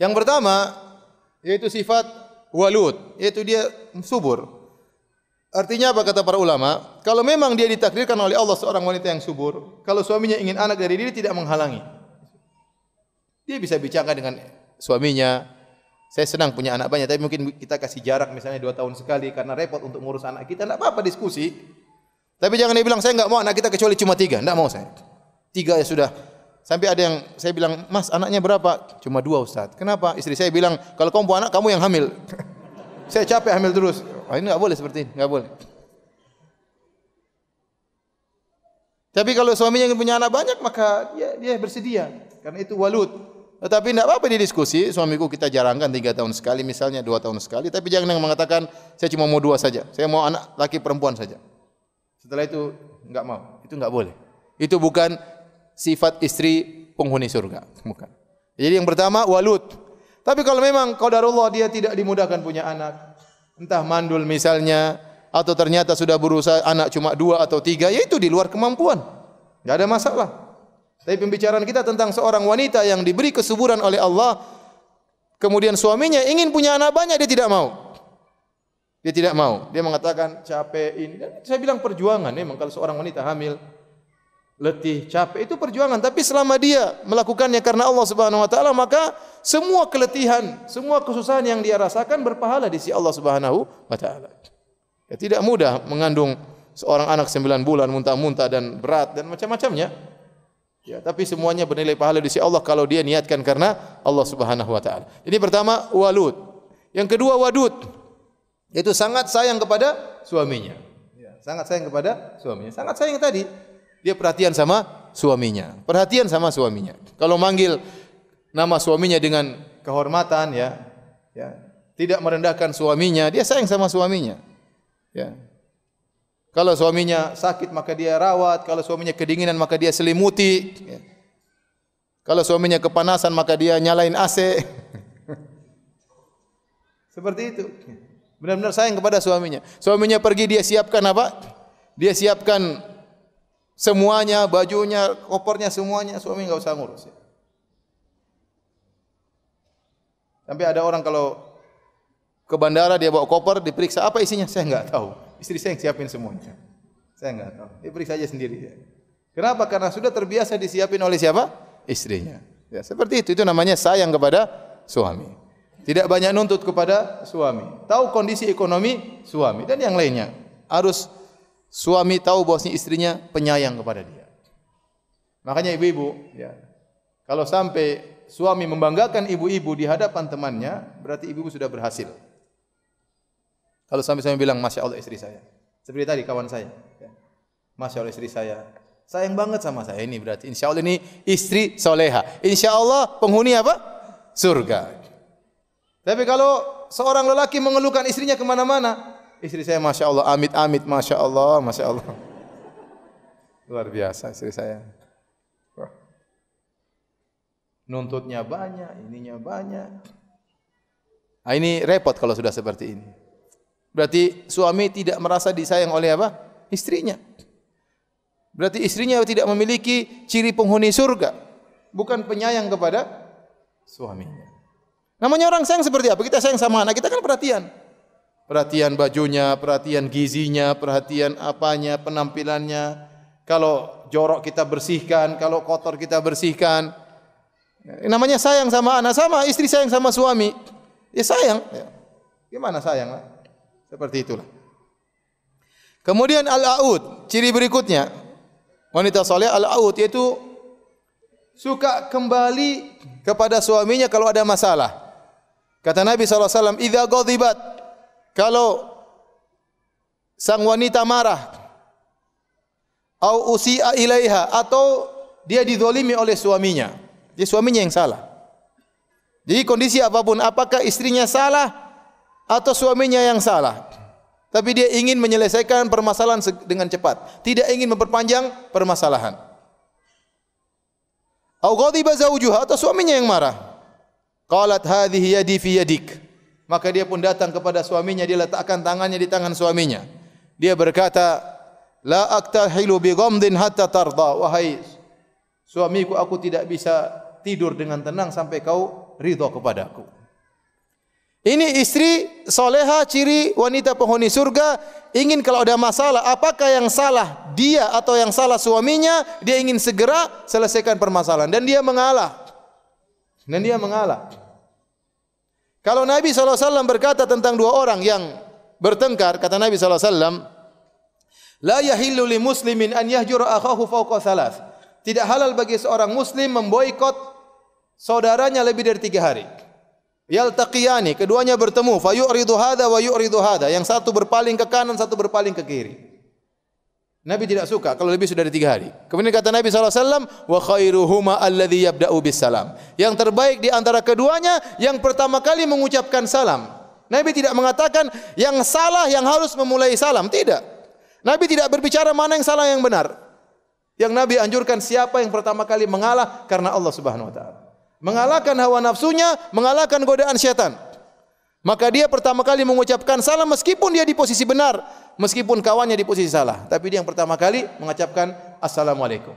Yang pertama yaitu sifat walud, yaitu dia subur. Artinya apa kata para ulama? Kalau memang dia ditakdirkan oleh Allah seorang wanita yang subur, kalau suaminya ingin anak dari dia tidak menghalangi. Dia bisa bicara dengan suaminya, saya senang punya anak banyak, tapi mungkin kita kasih jarak misalnya 2 tahun sekali karena repot untuk ngurus anak kita. Tidak apa-apa diskusi. Tapi jangan dia bilang saya enggak mau anak kita kecuali cuma 3. Tidak mau saya. 3 ya sudah. Sampai ada yang saya bilang, "Mas, anaknya berapa?" "Cuma 2, Ustaz." "Kenapa?" Istri saya bilang, "Kalau kamu punya anak, kamu yang hamil." Saya capek hamil terus. Oh, ini enggak boleh seperti ini, enggak boleh. Tapi kalau suaminya ingin punya anak banyak, maka dia bersedia. Karena itu walud. Tetapi tidak apa-apa didiskusi, suamiku kita jarangkan 3 tahun sekali misalnya, 2 tahun sekali, tapi jangan mengatakan saya cuma mau 2 saja, saya mau anak laki perempuan saja. Setelah itu enggak mau, itu enggak boleh. Itu bukan sifat istri penghuni surga, bukan. Jadi yang pertama walud. Tapi kalau memang qadarullah dia tidak dimudahkan punya anak, entah mandul misalnya, atau ternyata sudah berusaha anak cuma 2 atau 3, ya itu di luar kemampuan. Enggak ada masalah. Tapi pembicaraan kita tentang seorang wanita yang diberi kesuburan oleh Allah, kemudian suaminya ingin punya anak banyak, dia tidak mau. Dia tidak mau. Dia mengatakan capek ini. Dan saya bilang perjuangan. Memang kalau seorang wanita hamil, letih, capek, itu perjuangan. Tapi selama dia melakukannya karena Allah Subhanahu Wa Taala, maka semua keletihan, semua kesusahan yang dia rasakan berpahala di sisi Allah Subhanahu Wa Taala. Ya, tidak mudah mengandung seorang anak 9 bulan, muntah-muntah dan berat dan macam-macamnya. Ya, tapi semuanya bernilai pahala di sisi Allah kalau dia niatkan karena Allah Subhanahu Wa Taala. Ini pertama walud. Yang kedua wadud, yaitu sangat sayang kepada suaminya. Ya, sangat sayang kepada suaminya. Sangat sayang tadi, dia perhatian sama suaminya. Perhatian sama suaminya. Kalau manggil nama suaminya dengan kehormatan, ya, tidak merendahkan suaminya, dia sayang sama suaminya. Ya. Kalau suaminya sakit maka dia rawat, kalau suaminya kedinginan maka dia selimuti. Ya. Kalau suaminya kepanasan maka dia nyalain AC. Seperti itu. Benar-benar sayang kepada suaminya. Suaminya pergi dia siapkan apa? Dia siapkan semuanya, bajunya, kopernya semuanya, suami enggak usah ngurus. Sampai ada orang kalau ke bandara dia bawa koper, diperiksa apa isinya, saya enggak tahu. Istri saya yang siapin semuanya. Saya enggak tahu. Dia periksa saja sendiri. Kenapa? Karena sudah terbiasa disiapin oleh siapa? Istrinya. Ya, seperti itu. Itu namanya sayang kepada suami. Tidak banyak nuntut kepada suami. Tahu kondisi ekonomi suami dan yang lainnya. Harus suami tahu bahwasanya istrinya penyayang kepada dia. Makanya ibu-ibu, ya, kalau sampai suami membanggakan ibu-ibu di hadapan temannya, berarti ibu-ibu sudah berhasil. Kalau sampai saya bilang, Masya Allah istri saya. Seperti tadi kawan saya. Ya. Masya Allah istri saya. Sayang banget sama saya. Ini berarti insya Allah ini istri soleha. Insya Allah penghuni apa? Surga. Tapi kalau seorang lelaki mengeluhkan istrinya kemana-mana, istri saya Masya Allah, amit-amit, Masya Allah, Masya Allah. Luar biasa istri saya. Wah. Nuntutnya banyak, ininya banyak. Nah, ini repot kalau sudah seperti ini. Berarti suami tidak merasa disayang oleh apa? Istrinya. Berarti istrinya tidak memiliki ciri penghuni surga. Bukan penyayang kepada suaminya. Namanya orang sayang seperti apa? Kita sayang sama anak kita kan perhatian. Perhatian bajunya, perhatian gizinya, perhatian apanya, penampilannya. Kalau jorok kita bersihkan, kalau kotor kita bersihkan. Namanya sayang sama anak, sama istri sayang sama suami. Ya sayang. Gimana sayang? Seperti itulah. Kemudian al-aud, ciri berikutnya. Wanita saleh al-aud yaitu suka kembali kepada suaminya kalau ada masalah. Kata Nabi SAW, "Idza ghadibat", kalau sang wanita marah, au usi'a ilaiha, atau dia dizalimi oleh suaminya. Jadi suaminya yang salah. Jadi kondisi apapun, apakah istrinya salah atau suaminya yang salah, tapi dia ingin menyelesaikan permasalahan dengan cepat, tidak ingin memperpanjang permasalahan. Au ghadiba zawjuha, atau suaminya yang marah. Qalat hadhihi yadi fi yadik. Maka dia pun datang kepada suaminya, dia letakkan tangannya di tangan suaminya. Dia berkata, la aktahilu bi ghamdin hatta tarda. Wahai suamiku, aku tidak bisa tidur dengan tenang sampai kau ridha kepadaku. Ini istri soleha, ciri wanita penghuni surga. Ingin kalau ada masalah, apakah yang salah dia atau yang salah suaminya, dia ingin segera selesaikan permasalahan. Dan dia mengalah. Kalau Nabi SAW berkata tentang dua orang yang bertengkar, kata Nabi SAW, la yahillu li muslimin an yahjura akhahu fawqa thalath. Tidak halal bagi seorang muslim memboikot saudaranya lebih dari 3 hari. Yaltaqiyani, keduanya bertemu, fa yu'ridu hadza wa yu'ridu hadza, yang satu berpaling ke kanan, satu berpaling ke kiri. Nabi tidak suka kalau lebih sudah dari 3 hari. Kemudian kata Nabi SAW, wa khairuhuma alladhi yabda'u bis salam. Yang terbaik di antara keduanya yang pertama kali mengucapkan salam. Nabi tidak mengatakan yang salah yang harus memulai salam, tidak. Nabi tidak berbicara mana yang salah yang benar. Yang Nabi anjurkan siapa yang pertama kali mengalah karena Allah Subhanahu wa taala. Mengalahkan hawa nafsunya, mengalahkan godaan syaitan. Maka dia pertama kali mengucapkan salam meskipun dia di posisi benar, meskipun kawannya di posisi salah. Tapi dia yang pertama kali mengucapkan assalamualaikum.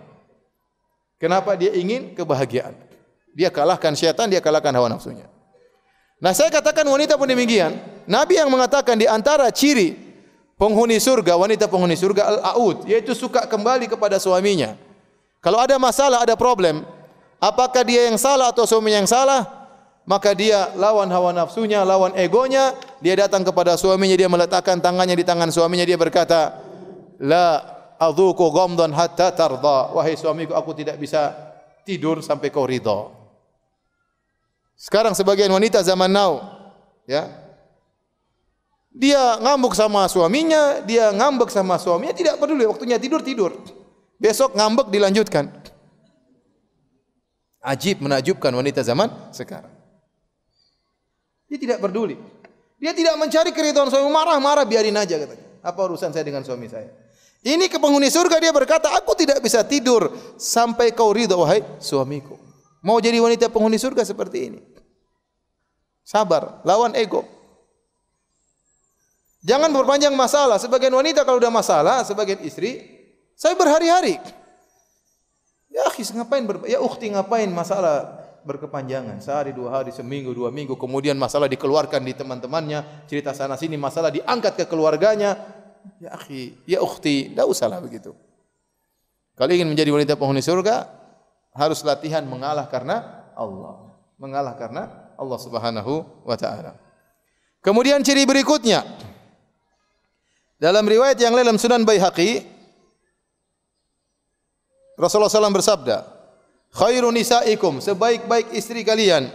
Kenapa? Dia ingin kebahagiaan. Dia kalahkan syaitan, dia kalahkan hawa nafsunya. Nah, saya katakan wanita pun demikian. Nabi yang mengatakan di antara ciri penghuni surga, wanita penghuni surga al-aud, yaitu suka kembali kepada suaminya. Kalau ada masalah, ada problem, apakah dia yang salah atau suaminya yang salah? Maka dia lawan hawa nafsunya, lawan egonya, dia datang kepada suaminya, dia meletakkan tangannya di tangan suaminya, dia berkata, la adzuqu ghamdan hatta tarda. Wahai suamiku, aku tidak bisa tidur sampai kau ridha. Sekarang sebagian wanita zaman now, ya, dia ngambek sama suaminya, dia ngambek sama suaminya, tidak peduli, waktunya tidur. Besok ngambek dilanjutkan. Ajib, menakjubkan wanita zaman sekarang. Dia tidak peduli. Dia tidak mencari keridhaan suami, marah-marah biarin aja katanya. Apa urusan saya dengan suami saya? Ini ke penghuni surga, dia berkata, aku tidak bisa tidur sampai kau ridha wahai suamiku. Mau jadi wanita penghuni surga seperti ini. Sabar, lawan ego. Jangan berpanjang masalah. Sebagian wanita kalau sudah masalah, sebagian istri, saya berhari-hari. Ya akhi, ya ukhti ngapain masalah berkepanjangan, sehari, 2 hari, seminggu, 2 minggu, kemudian masalah dikeluarkan di teman-temannya, cerita sana sini, masalah diangkat ke keluarganya. Ya akhi, ya ukhti, tidak usahlah begitu. Kalau ingin menjadi wanita penghuni surga, harus latihan mengalah karena Allah. Mengalah karena Allah Subhanahu wa taala. Kemudian ciri berikutnya, dalam riwayat yang lain dalam Sunan Baihaqi, Rasulullah SAW bersabda, khairu nisaikum, sebaik-baik istri kalian,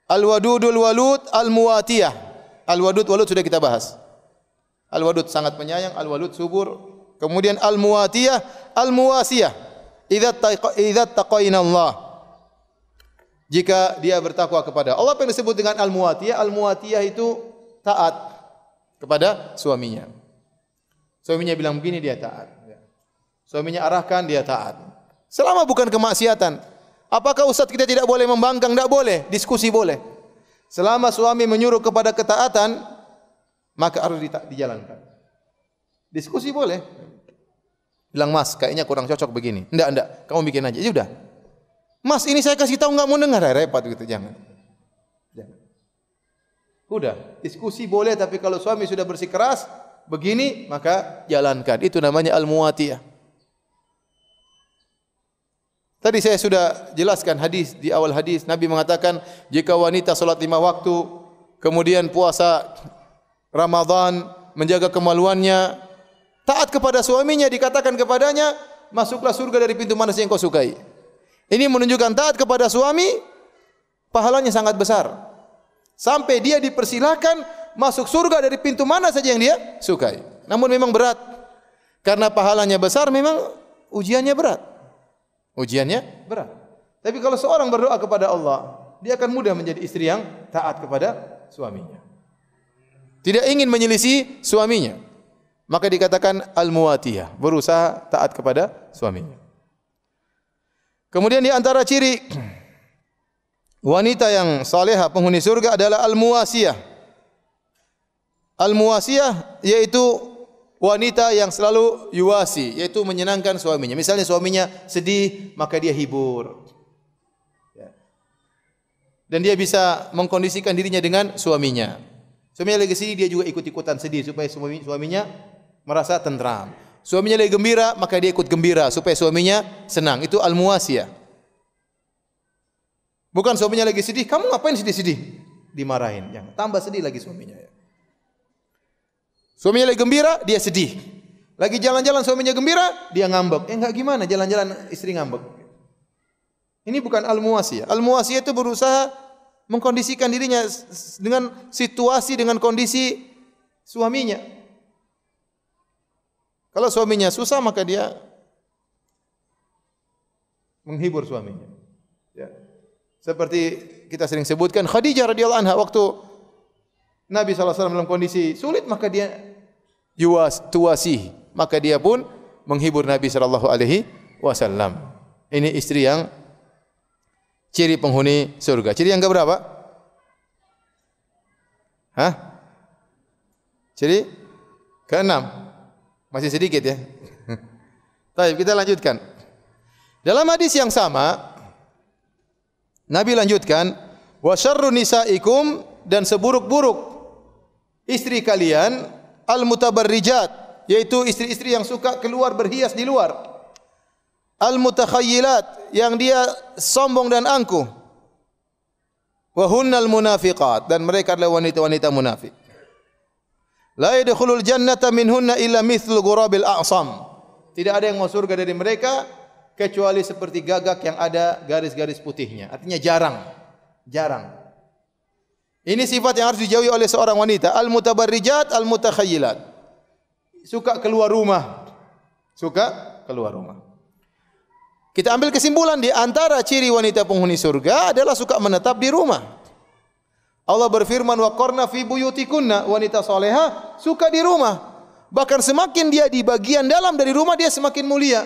al-wadudul walud al-muwatiyah. Al-wadud, walud sudah kita bahas. Al-wadud sangat penyayang, al-walud subur. Kemudian al-muwatiyah, al-muwasiyah. Idza taqaina Allah. Jika dia bertakwa kepada Allah. Apa yang disebut dengan al-muwatiyah? Al-muwatiyah itu taat kepada suaminya. Suaminya bilang begini, dia taat. Suaminya arahkan, dia taat. Selama bukan kemaksiatan. Apakah ustaz kita tidak boleh membangkang? Tidak boleh. Diskusi boleh. Selama suami menyuruh kepada ketaatan, maka harus dijalankan. Diskusi boleh. Bilang, mas, kayaknya kurang cocok begini. Enggak. Kamu bikin aja. Ya sudah. Mas, ini saya kasih tahu enggak mau dengar. Repot gitu. Jangan. Udah. Diskusi boleh, tapi kalau suami sudah bersikeras begini, maka jalankan. Itu namanya al-muwatiyah. Tadi saya sudah jelaskan hadis, di awal hadis Nabi mengatakan jika wanita salat 5 waktu, kemudian puasa Ramadan, menjaga kemaluannya, taat kepada suaminya, dikatakan kepadanya, masuklah surga dari pintu mana saja yang kau sukai. Ini menunjukkan taat kepada suami, pahalanya sangat besar. Sampai dia dipersilakan masuk surga dari pintu mana saja yang dia sukai. Namun memang berat. Karena pahalanya besar, memang ujiannya berat. Ujiannya berat. Tapi kalau seorang berdoa kepada Allah, dia akan mudah menjadi istri yang taat kepada suaminya. Tidak ingin menyelisih suaminya. Maka dikatakan al-muwatiyah, berusaha taat kepada suaminya. Kemudian di antara ciri wanita yang salehah penghuni surga adalah al-muwasiyah. Al-muwasiyah yaitu wanita yang selalu yuwasi, yaitu menyenangkan suaminya. Misalnya suaminya sedih, maka dia hibur. Dan dia bisa mengkondisikan dirinya dengan suaminya. Suaminya lagi sedih, dia juga ikut-ikutan sedih supaya suaminya merasa tentram. Suaminya lagi gembira, maka dia ikut gembira supaya suaminya senang. Itu al-muwasiyah. Bukan suaminya lagi sedih, kamu ngapain sedih-sedih? Dimarahin. Jangan, tambah sedih lagi suaminya. Suaminya lagi gembira, dia sedih. Lagi jalan-jalan suaminya gembira, dia ngambek. Enggak gimana jalan-jalan istri ngambek. Ini bukan al-muwasiyah. Al-muwasiyah itu berusaha mengkondisikan dirinya dengan situasi, dengan kondisi suaminya. Kalau suaminya susah maka dia menghibur suaminya. Ya. Seperti kita sering sebutkan Khadijah radhiyallahu anha waktu Nabi SAW dalam kondisi sulit maka dia tuwasih, maka dia pun menghibur Nabi SAW. Ini istri yang ciri penghuni surga. Ciri yang keberapa? Hah? Ciri keenam. Masih sedikit ya. Baik, kita lanjutkan. Dalam hadis yang sama, Nabi lanjutkan, wa syarru nisaikum, dan seburuk-buruk istri kalian al-mutabarrijat, yaitu istri-istri yang suka keluar berhias di luar. Al-mutakhayyilat, yang dia sombong dan angkuh. Wa hunnal munafiqat, dan mereka adalah wanita-wanita munafik. La yadkhulul jannata minhunna illa mithlu ghurabil a'sam. Tidak ada yang masuk surga dari mereka kecuali seperti gagak yang ada garis-garis putihnya. Artinya jarang. Jarang. Ini sifat yang harus dijauhi oleh seorang wanita. Al-mutabarrijat, al-mutakhayyilat. Suka keluar rumah. Suka keluar rumah. Kita ambil kesimpulan di antara ciri wanita penghuni surga adalah suka menetap di rumah. Allah berfirman, wa qarna fi buyutikunna, wanita salehah suka di rumah. Bahkan semakin dia di bagian dalam dari rumah dia semakin mulia.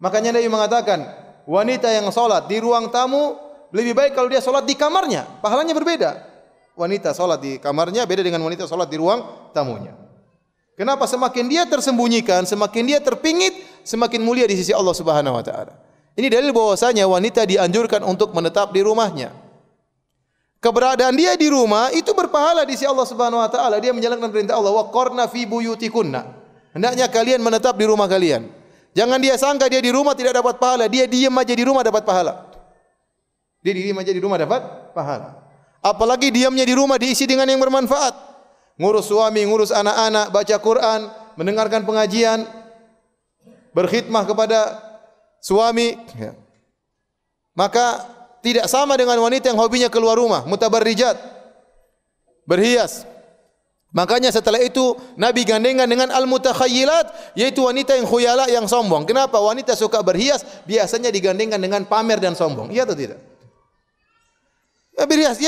Makanya Nabi mengatakan, wanita yang salat di ruang tamu lebih baik kalau dia salat di kamarnya, pahalanya berbeda. Wanita salat di kamarnya beda dengan wanita salat di ruang tamunya. Kenapa? Semakin dia tersembunyikan, semakin dia terpingit, semakin mulia di sisi Allah Subhanahu wa taala. Ini dalil bahwasanya wanita dianjurkan untuk menetap di rumahnya. Keberadaan dia di rumah itu berpahala di sisi Allah Subhanahu wa taala. Dia menjalankan perintah Allah, wa qarna fi buyutikunna. Hendaknya kalian menetap di rumah kalian. Jangan dia sangka dia di rumah tidak dapat pahala, dia diam aja di rumah dapat pahala. Dia diam aja di rumah dapat pahala. Apalagi diamnya di rumah diisi dengan yang bermanfaat. Ngurus suami, ngurus anak-anak, baca Quran, mendengarkan pengajian, berkhidmah kepada suami. Ya. Maka tidak sama dengan wanita yang hobinya keluar rumah, mutabarrijat, berhias. Makanya setelah itu Nabi gandengkan dengan al-mutakhayyilat, yaitu wanita yang khuyala, yang sombong. Kenapa? Wanita suka berhias biasanya digandengkan dengan pamer dan sombong. Iya atau tidak? Ya, berhias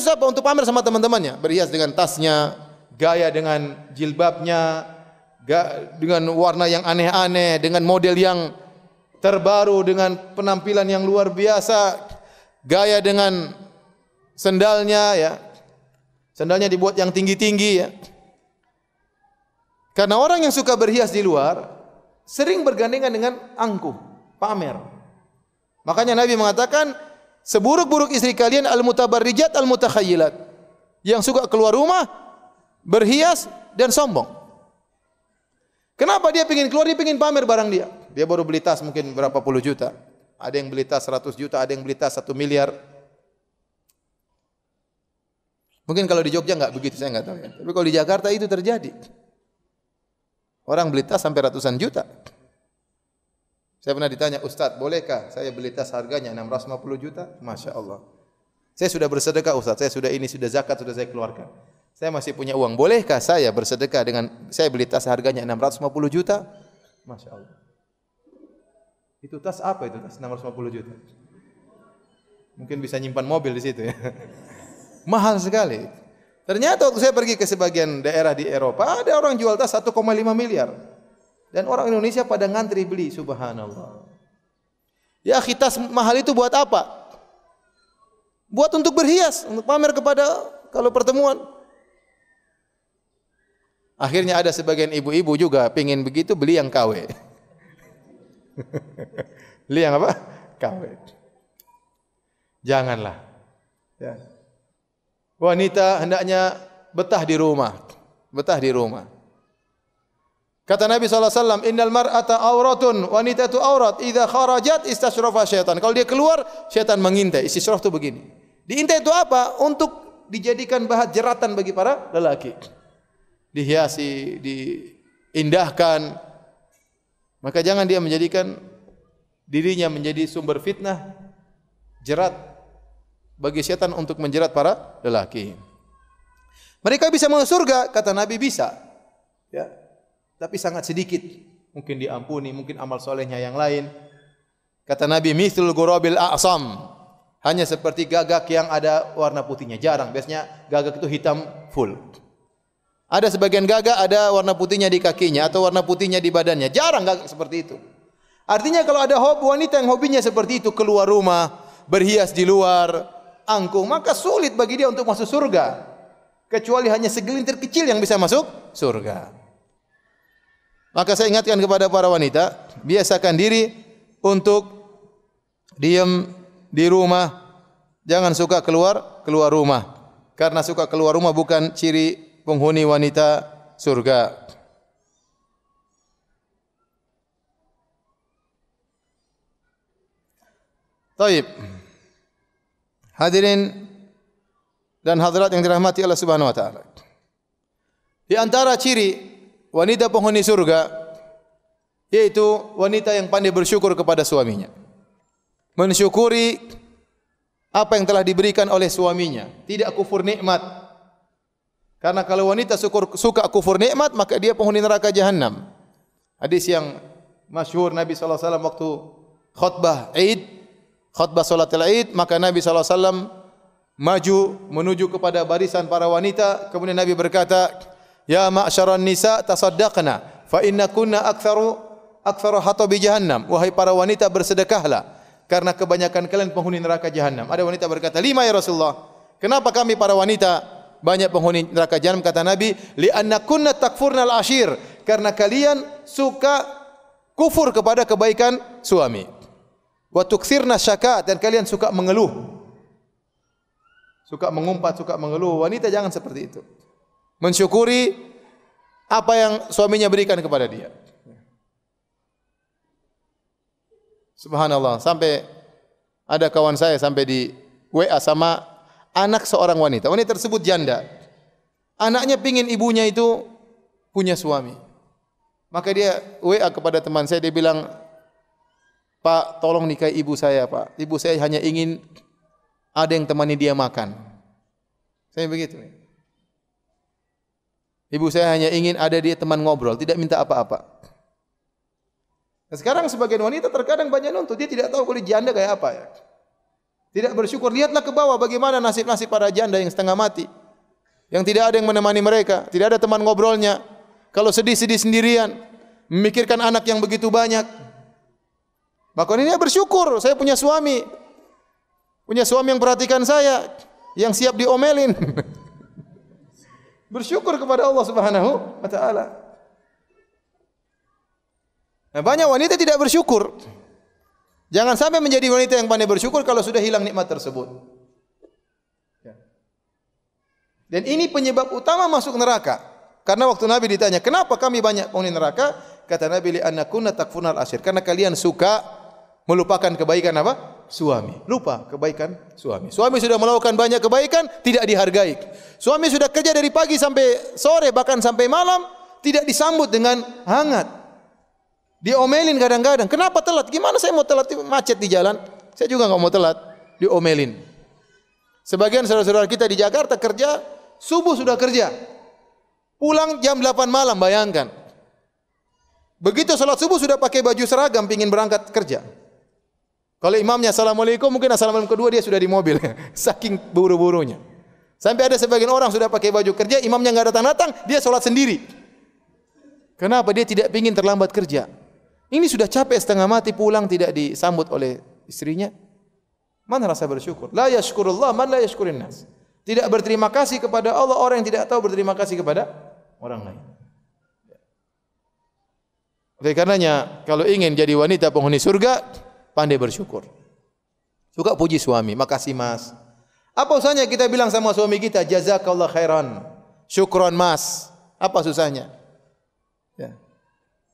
apa? Untuk pamer sama teman-temannya. Berhias dengan tasnya, gaya dengan jilbabnya, dengan warna yang aneh-aneh, dengan model yang terbaru, dengan penampilan yang luar biasa. Gaya dengan sendalnya, ya. Sendalnya dibuat yang tinggi-tinggi, ya. Karena orang yang suka berhias di luar sering bergandengan dengan angkuh, pamer. Makanya Nabi mengatakan, seburuk-buruk istri kalian al-mutabarrijat al-mutakhayyilat, yang suka keluar rumah, berhias dan sombong. Kenapa dia ingin keluar? Dia ingin pamer barang dia. Dia baru beli tas mungkin berapa puluh juta. Ada yang beli tas 100 juta, ada yang beli tas 1 miliar. Mungkin kalau di Jogja enggak begitu, saya enggak tahu ya. Tapi kalau di Jakarta itu terjadi. Orang beli tas sampai ratusan juta. Saya pernah ditanya, Ustaz, bolehkah saya beli tas harganya 650 juta? Masya Allah. Saya sudah bersedekah Ustaz, saya sudah zakat, sudah saya keluarkan. Saya masih punya uang. Bolehkah saya bersedekah dengan saya beli tas harganya 650 juta? Masya Allah. Itu tas apa itu? Tas 650 juta. Mungkin bisa nyimpan mobil di situ ya. Mahal sekali. Ternyata waktu saya pergi ke sebagian daerah di Eropa, ada orang jual tas 1,5 miliar. Dan orang Indonesia pada ngantri beli, subhanallah. Ya, tas mahal itu buat apa? Buat untuk berhias, untuk pamer kepada kalau pertemuan. Akhirnya ada sebagian ibu-ibu juga pingin begitu, beli yang KW. Beli yang apa? KW. Janganlah. Ya. Wanita hendaknya betah di rumah. Betah di rumah. Kata Nabi SAW, Innal mar'ata auratun, wanita itu aurat. Idza kharajat istasyrafa syaitan. Kalau dia keluar, syaitan mengintai. Istisyraf itu begini. Diintai itu apa? Untuk dijadikan bahan jeratan bagi para lelaki. Dihiasi, diindahkan. Maka jangan dia menjadikan dirinya menjadi sumber fitnah, jerat bagi syaitan untuk menjerat para lelaki. Mereka bisa masuk surga, kata Nabi bisa. Ya. tapi sangat sedikit. Mungkin diampuni, mungkin amal solehnya yang lain. Kata Nabi, mithlul ghurabil a'sam. Hanya seperti gagak yang ada warna putihnya. Jarang, biasanya gagak itu hitam full. Ada sebagian gagak ada warna putihnya di kakinya atau warna putihnya di badannya. Jarang gagak seperti itu. Artinya kalau ada wanita yang hobinya seperti itu, keluar rumah, berhias di luar, angkuh, maka sulit bagi dia untuk masuk surga. Kecuali hanya segelintir kecil yang bisa masuk surga. Maka saya ingatkan kepada para wanita, biasakan diri untuk diam di rumah. Jangan suka keluar rumah. Karena suka keluar rumah bukan ciri penghuni wanita surga. Taib. Hadirin dan hadirat yang dirahmati Allah Subhanahu wa taala. Di antara ciri wanita penghuni surga yaitu wanita yang pandai bersyukur kepada suaminya. Mensyukuri apa yang telah diberikan oleh suaminya, tidak kufur nikmat. Karena kalau wanita suka kufur nikmat, maka dia penghuni neraka jahanam. Hadis yang masyhur Nabi sallallahu alaihi wasallam waktu khutbah salatul Id, maka Nabi sallallahu alaihi wasallam maju menuju kepada barisan para wanita, kemudian Nabi berkata, "Ya ma'syaran nisa tasaddaqna, fa innakunna aktsaru hatabi jahannam." Wahai para wanita, bersedekahlah, karena kebanyakan kalian penghuni neraka jahanam. Ada wanita berkata, "Lima ya Rasulullah, kenapa kami para wanita banyak penghuni neraka jahanam?" Kata Nabi, "Li'annakunna takfurnal ashir." Karena kalian suka kufur kepada kebaikan suami. Wa tukthirna syakat, dan kalian suka mengeluh. Suka mengumpat, suka mengeluh. Wanita jangan seperti itu. Mensyukuri apa yang suaminya berikan kepada dia. Subhanallah, sampai ada kawan saya sampai di WA sama anak seorang wanita. Wanita tersebut janda. Anaknya pingin ibunya itu punya suami. Maka dia WA kepada teman saya, dia bilang, "Pak, tolong nikahi ibu saya, Pak. Ibu saya hanya ingin ada yang temani dia makan." Saya begitu. Ibu saya hanya ingin ada dia teman ngobrol, tidak minta apa-apa. Nah, sekarang sebagian wanita terkadang banyak nuntut, dia tidak tahu kulit janda kayak apa ya. Tidak bersyukur. Lihatlah ke bawah bagaimana nasib-nasib para janda yang setengah mati. Yang tidak ada yang menemani mereka, tidak ada teman ngobrolnya. Kalau sedih-sedih sendirian, memikirkan anak yang begitu banyak. Maka ini dia bersyukur, saya punya suami. Punya suami yang perhatikan saya, yang siap diomelin. Bersyukur kepada Allah Subhanahu wa taala. Nah, banyak wanita tidak bersyukur. Jangan sampai menjadi wanita yang pandai bersyukur kalau sudah hilang nikmat tersebut. Dan ini penyebab utama masuk neraka. Karena waktu Nabi ditanya, "Kenapa kami banyak penghuni neraka?" Kata Nabi, "Li'annakunna takfurnal ashir." Karena kalian suka melupakan kebaikan apa? Suami. Lupa kebaikan suami. Suami sudah melakukan banyak kebaikan, tidak dihargai. Suami sudah kerja dari pagi sampai sore, bahkan sampai malam, tidak disambut dengan hangat. Diomelin kadang-kadang. Kenapa telat? Gimana saya mau telat, macet di jalan? Saya juga enggak mau telat. Diomelin. Sebagian saudara-saudara kita di Jakarta kerja, subuh sudah kerja. Pulang jam 8 malam, bayangkan. Begitu salat subuh sudah pakai baju seragam, pingin berangkat kerja. Kalau imamnya assalamualaikum, mungkin assalamualaikum kedua dia sudah di mobil. Saking buru-burunya. Sampai ada sebagian orang sudah pakai baju kerja, imamnya enggak datang-datang, dia salat sendiri. Kenapa? Dia tidak pingin terlambat kerja. Ini sudah capek setengah mati, pulang tidak disambut oleh istrinya. Mana rasa bersyukur? La yashkurullah man la yashkurin nas. Tidak berterima kasih kepada Allah orang yang tidak tahu berterima kasih kepada orang lain. Oleh karenanya, kalau ingin jadi wanita penghuni surga, pandai bersyukur. Suka puji suami, makasih mas. Apa usahanya kita bilang sama suami kita, jazakallah khairan, syukron mas. Apa susahnya? Ya.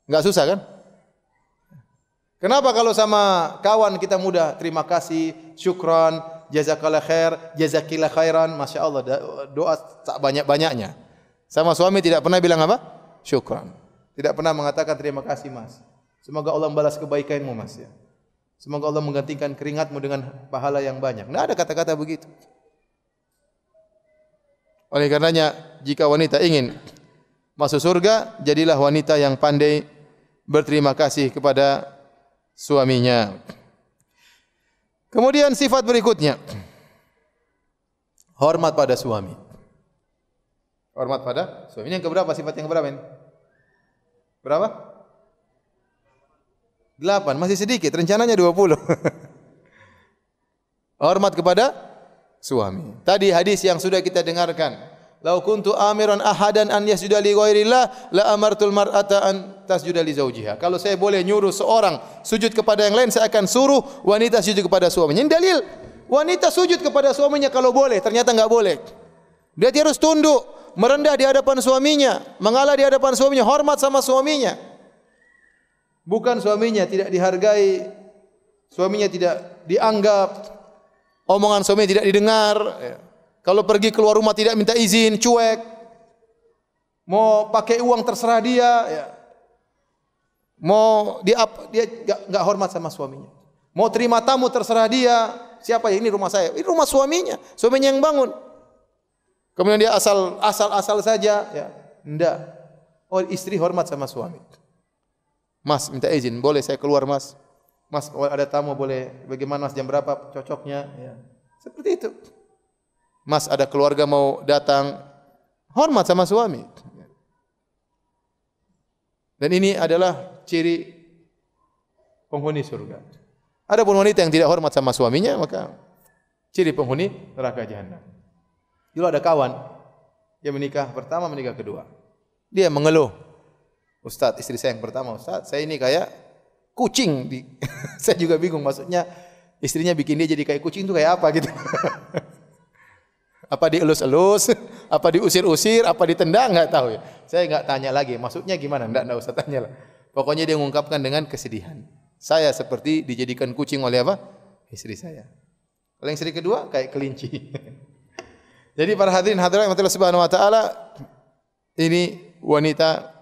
Enggak susah kan? Kenapa kalau sama kawan kita mudah, terima kasih, syukron, jazakallah khair, jazakillah khairan, masya Allah, doa tak banyak-banyaknya. Sama suami tidak pernah bilang apa? Syukran. Tidak pernah mengatakan terima kasih mas. Semoga Allah membalas kebaikanmu mas ya. Semoga Allah menggantikan keringatmu dengan pahala yang banyak. Tidak ada kata-kata begitu. Oleh karenanya, jika wanita ingin masuk surga, jadilah wanita yang pandai berterima kasih kepada suaminya. Kemudian sifat berikutnya, hormat pada suami. Hormat pada suami. Ini yang keberapa? Sifat yang keberapa ini? Berapa? 8, masih sedikit, rencananya 20. Hormat kepada suami. Tadi hadis yang sudah kita dengarkan, "Lau kuntu amiran ahadan an yasjuda li ghairillah la amartul mar'ata an tasjuda li zawjiha." Kalau saya boleh nyuruh seorang sujud kepada yang lain, saya akan suruh wanita sujud kepada suaminya. Ini dalil. Wanita sujud kepada suaminya kalau boleh, ternyata enggak boleh. Dia harus tunduk, merendah di hadapan suaminya, mengalah di hadapan suaminya, hormat sama suaminya. Bukan suaminya tidak dihargai, suaminya tidak dianggap, omongan suami tidak didengar. Kalau pergi keluar rumah tidak minta izin, cuek. Mau pakai uang terserah dia. Mau dia enggak hormat sama suaminya. Mau terima tamu terserah dia. Siapa ya? Ini rumah saya. Ini rumah suaminya. Suaminya yang bangun. Kemudian dia asal saja. Ya, enggak. Oh, istri hormat sama suami. Mas minta izin, boleh saya keluar mas? Mas ada tamu boleh, bagaimana mas, jam berapa cocoknya? Ya. Seperti itu. Mas ada keluarga mau datang, hormat sama suami. Dan ini adalah ciri penghuni surga. Adapun wanita yang tidak hormat sama suaminya, maka ciri penghuni neraka jahanam. Dulu ada kawan, dia menikah pertama, menikah kedua. Dia mengeluh, Ustaz, istri saya yang pertama, Ustaz, saya ini kayak kucing. Saya juga bingung, maksudnya istrinya bikin dia jadi kayak kucing itu kayak apa gitu. Apa dielus-elus, apa diusir-usir, apa ditendang, enggak tahu ya. Saya enggak tanya lagi, maksudnya gimana? Enggak usah tanya lah. Pokoknya dia mengungkapkan dengan kesedihan. Saya seperti dijadikan kucing oleh apa? Istri saya. Kalau yang istri kedua kayak kelinci. Jadi para hadirin hadirat Allah Subhanahu wa taala, ini wanita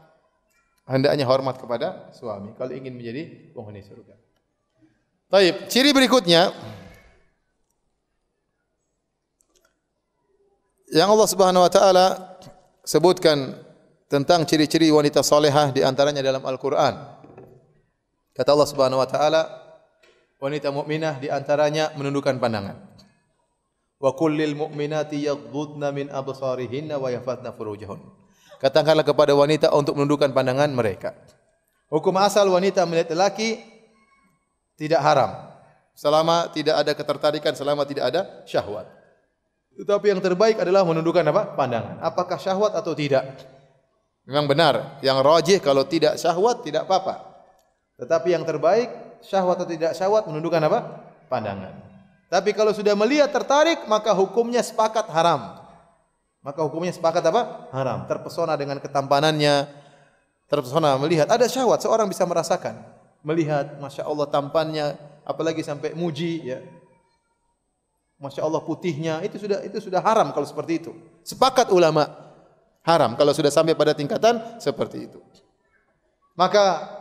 hendaknya hormat kepada suami kalau ingin menjadi penghuni surga. Baik, ciri berikutnya yang Allah Subhanahu wa taala sebutkan tentang ciri-ciri wanita salehah di antaranya dalam Al-Qur'an. Kata Allah Subhanahu wa taala, wanita mukminah di antaranya menundukkan pandangan. Wa kullil mu'minati yaghdudna min absarihinna wa yahfazna furujahun. Katakanlah kepada wanita untuk menundukkan pandangan mereka. Hukum asal wanita melihat lelaki tidak haram selama tidak ada ketertarikan, selama tidak ada syahwat. Tetapi yang terbaik adalah menundukkan apa? Pandangan. Apakah syahwat atau tidak? Memang benar, yang rajih kalau tidak syahwat tidak apa-apa. Tetapi yang terbaik syahwat atau tidak syahwat menundukkan apa? Pandangan. Tapi kalau sudah melihat tertarik, maka hukumnya sepakat haram. Maka hukumnya sepakat apa? Haram. Terpesona dengan ketampanannya, terpesona melihat. Ada syahwat, seorang bisa merasakan. Melihat, Masya Allah tampannya, apalagi sampai muji. Ya. Masya Allah putihnya, itu sudah haram kalau seperti itu. Sepakat ulama, haram kalau sudah sampai pada tingkatan seperti itu. Maka,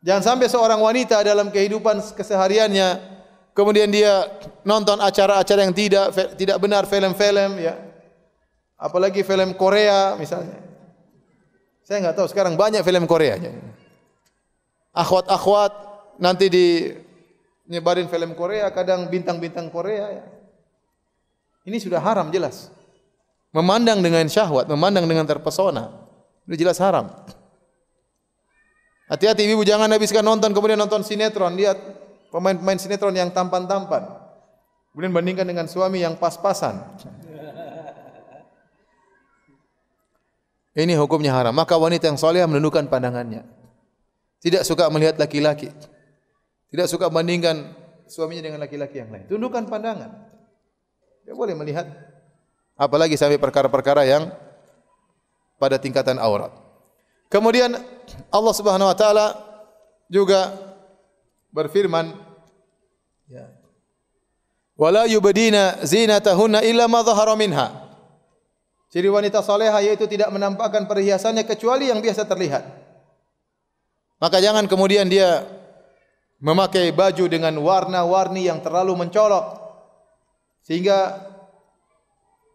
jangan sampai seorang wanita dalam kehidupan kesehariannya, kemudian dia nonton acara-acara yang tidak benar, film-film, ya. Apalagi film Korea misalnya. Saya enggak tahu sekarang banyak film Korea. Akhwat-akhwat nanti nyebarin film Korea, kadang bintang-bintang Korea. Ya. Ini sudah haram jelas. Memandang dengan syahwat, memandang dengan terpesona, itu jelas haram. Hati-hati ibu, jangan habiskan nonton kemudian nonton sinetron, lihat pemain-pemain sinetron yang tampan-tampan. Kemudian bandingkan dengan suami yang pas-pasan. Ini hukumnya haram. Maka wanita yang saleh menundukkan pandangannya. Tidak suka melihat laki-laki. Tidak suka bandingkan suaminya dengan laki-laki yang lain. Tundukkan pandangan. Dia boleh melihat. Apalagi sampai perkara-perkara yang pada tingkatan aurat. Kemudian Allah Subhanahu wa taala juga berfirman, ya. Wala yubdina zinatahunna illa ma dhahara minha. Ciri wanita salehah yaitu tidak menampakkan perhiasannya kecuali yang biasa terlihat. Maka jangan kemudian dia memakai baju dengan warna-warni yang terlalu mencolok sehingga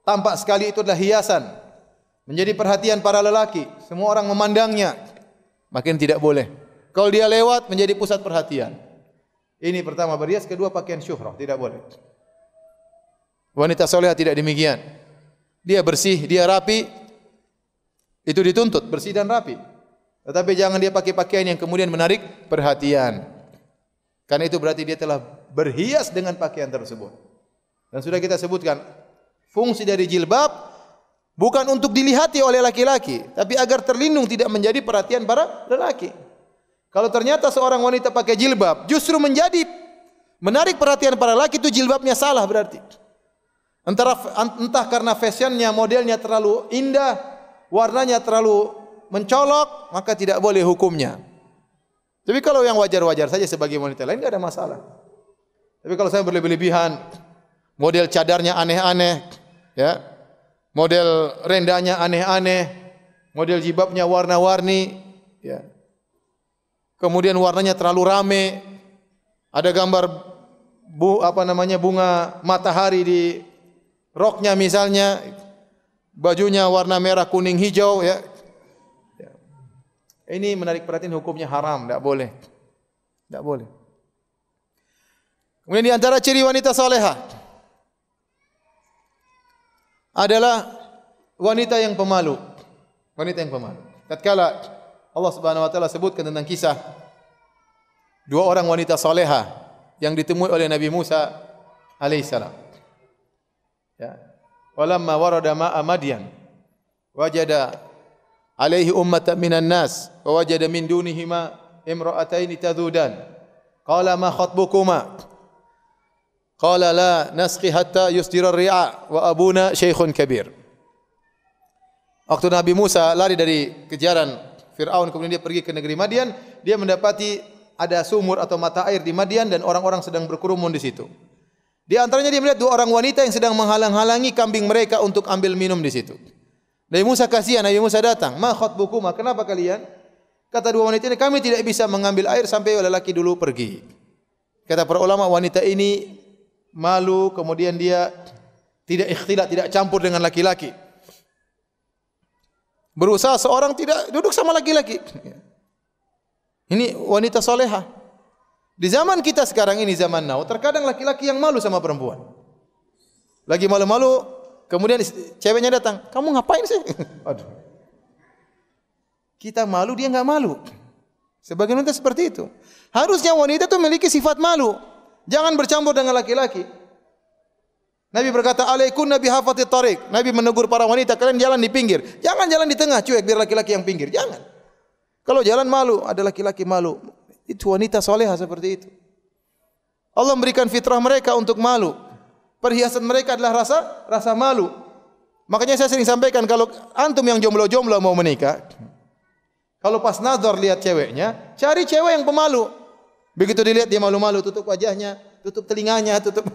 tampak sekali itu adalah hiasan. menjadi perhatian para lelaki, semua orang memandangnya, makin tidak boleh. Kalau dia lewat menjadi pusat perhatian. Ini pertama berhias, kedua pakaian syuhrah, tidak boleh. Wanita solehah tidak demikian. Dia bersih, dia rapi, itu dituntut bersih dan rapi. Tetapi jangan dia pakai pakaian yang kemudian menarik perhatian. Karena itu berarti dia telah berhias dengan pakaian tersebut. Dan sudah kita sebutkan, fungsi dari jilbab bukan untuk dilihati oleh laki-laki, tapi agar terlindung tidak menjadi perhatian para lelaki. Kalau ternyata seorang wanita pakai jilbab justru menjadi menarik perhatian para lelaki, itu jilbabnya salah berarti. Entah karena fashionnya, modelnya terlalu indah, warnanya terlalu mencolok, maka tidak boleh hukumnya. Tapi kalau yang wajar-wajar saja sebagai wanita lain tidak ada masalah. Tapi kalau saya berlebihan, model cadarnya aneh-aneh, ya, model rendahnya aneh-aneh, model jilbabnya warna-warni, ya, kemudian warnanya terlalu rame, ada gambar bunga matahari di roknya misalnya, bajunya warna merah, kuning, hijau, ya. Ini menarik perhatian, hukumnya haram, tidak boleh. Tidak boleh. Kemudian di antara ciri wanita salehah adalah wanita yang pemalu. Wanita yang pemalu. Tatkala Allah Subhanahu wa taala sebutkan tentang kisah dua orang wanita salehah yang ditemui oleh Nabi Musa alaihissalam. Ya. Walamma warada ma'a Madyan wajada alaihi ummatan minan nas wa wajada min dunihima imra'ataini tadhudan qala ma khatbukuma qala la nasqi hatta yusdira ar-ri'a wa abuna syaikhun kabir. Waktu Nabi Musa lari dari kejaran Fir'aun, kemudian dia pergi ke negeri Madian, dia mendapati ada sumur atau mata air di Madian dan orang-orang sedang berkerumun di situ. Di antaranya dia melihat dua orang wanita yang sedang menghalang-halangi kambing mereka untuk ambil minum di situ. Nabi Musa kasihan, Nabi Musa datang, "Ma khatbukuma? Kenapa kalian?" Kata dua wanita ini, "Kami tidak bisa mengambil air sampai lelaki dulu pergi." Kata para ulama, wanita ini malu, kemudian dia tidak ikhtilat, tidak campur dengan laki-laki. Berusaha seorang tidak duduk sama laki-laki. Ini wanita solehah. Di zaman kita sekarang ini, zaman now, terkadang laki-laki yang malu sama perempuan. Lagi malu-malu, kemudian ceweknya datang, "Kamu ngapain sih?" Aduh. Kita malu, dia enggak malu. Sebagian wanita seperti itu. Harusnya wanita itu memiliki sifat malu. Jangan bercampur dengan laki-laki. Nabi berkata, "Alaikunna bihafatit tariq." Nabi menegur para wanita, kalian jalan di pinggir. Jangan jalan di tengah, cuek biar laki-laki yang pinggir. Jangan. Kalau jalan malu, ada laki-laki malu. Itu wanita solehah seperti itu. Allah memberikan fitrah mereka untuk malu. Perhiasan mereka adalah rasa malu. Makanya saya sering sampaikan, kalau antum yang jomblo-jomblo mau menikah, kalau pas nazar lihat ceweknya, cari cewek yang pemalu. Begitu dilihat dia malu-malu, tutup wajahnya, tutup telinganya, tutup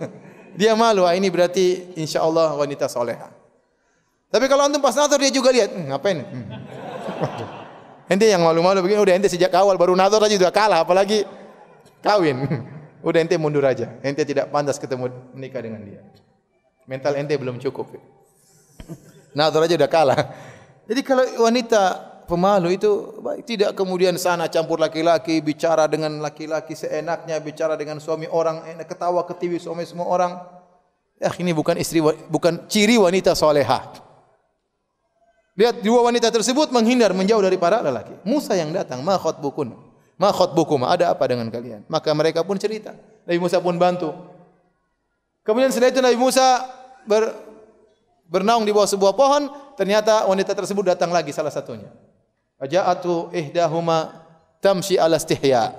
dia malu. Ini berarti insya Allah wanita solehah. Tapi kalau antum pas nazar dia juga lihat, ngapain? Ente yang malu-malu begini, udah ente sejak awal baru nazar aja sudah kalah, apalagi kawin. Udah ente mundur aja. Ente tidak pantas ketemu menikah dengan dia. Mental ente belum cukup. Nazar aja udah kalah. Jadi kalau wanita pemalu itu baik, tidak kemudian sana campur laki-laki, bicara dengan laki-laki seenaknya, bicara dengan suami orang, ketawa ketiwi suami semua orang. Ini bukan ciri wanita solehah. Lihat dua wanita tersebut menghindar, menjauh dari para lelaki. Musa yang datang, "Ma khatbukun? Ma khatbukum? Ada apa dengan kalian?" Maka mereka pun cerita. Nabi Musa pun bantu. Kemudian setelah itu Nabi Musa bernaung di bawah sebuah pohon, ternyata wanita tersebut datang lagi salah satunya. Aja'atu ihdahuma tamshi ala istihya.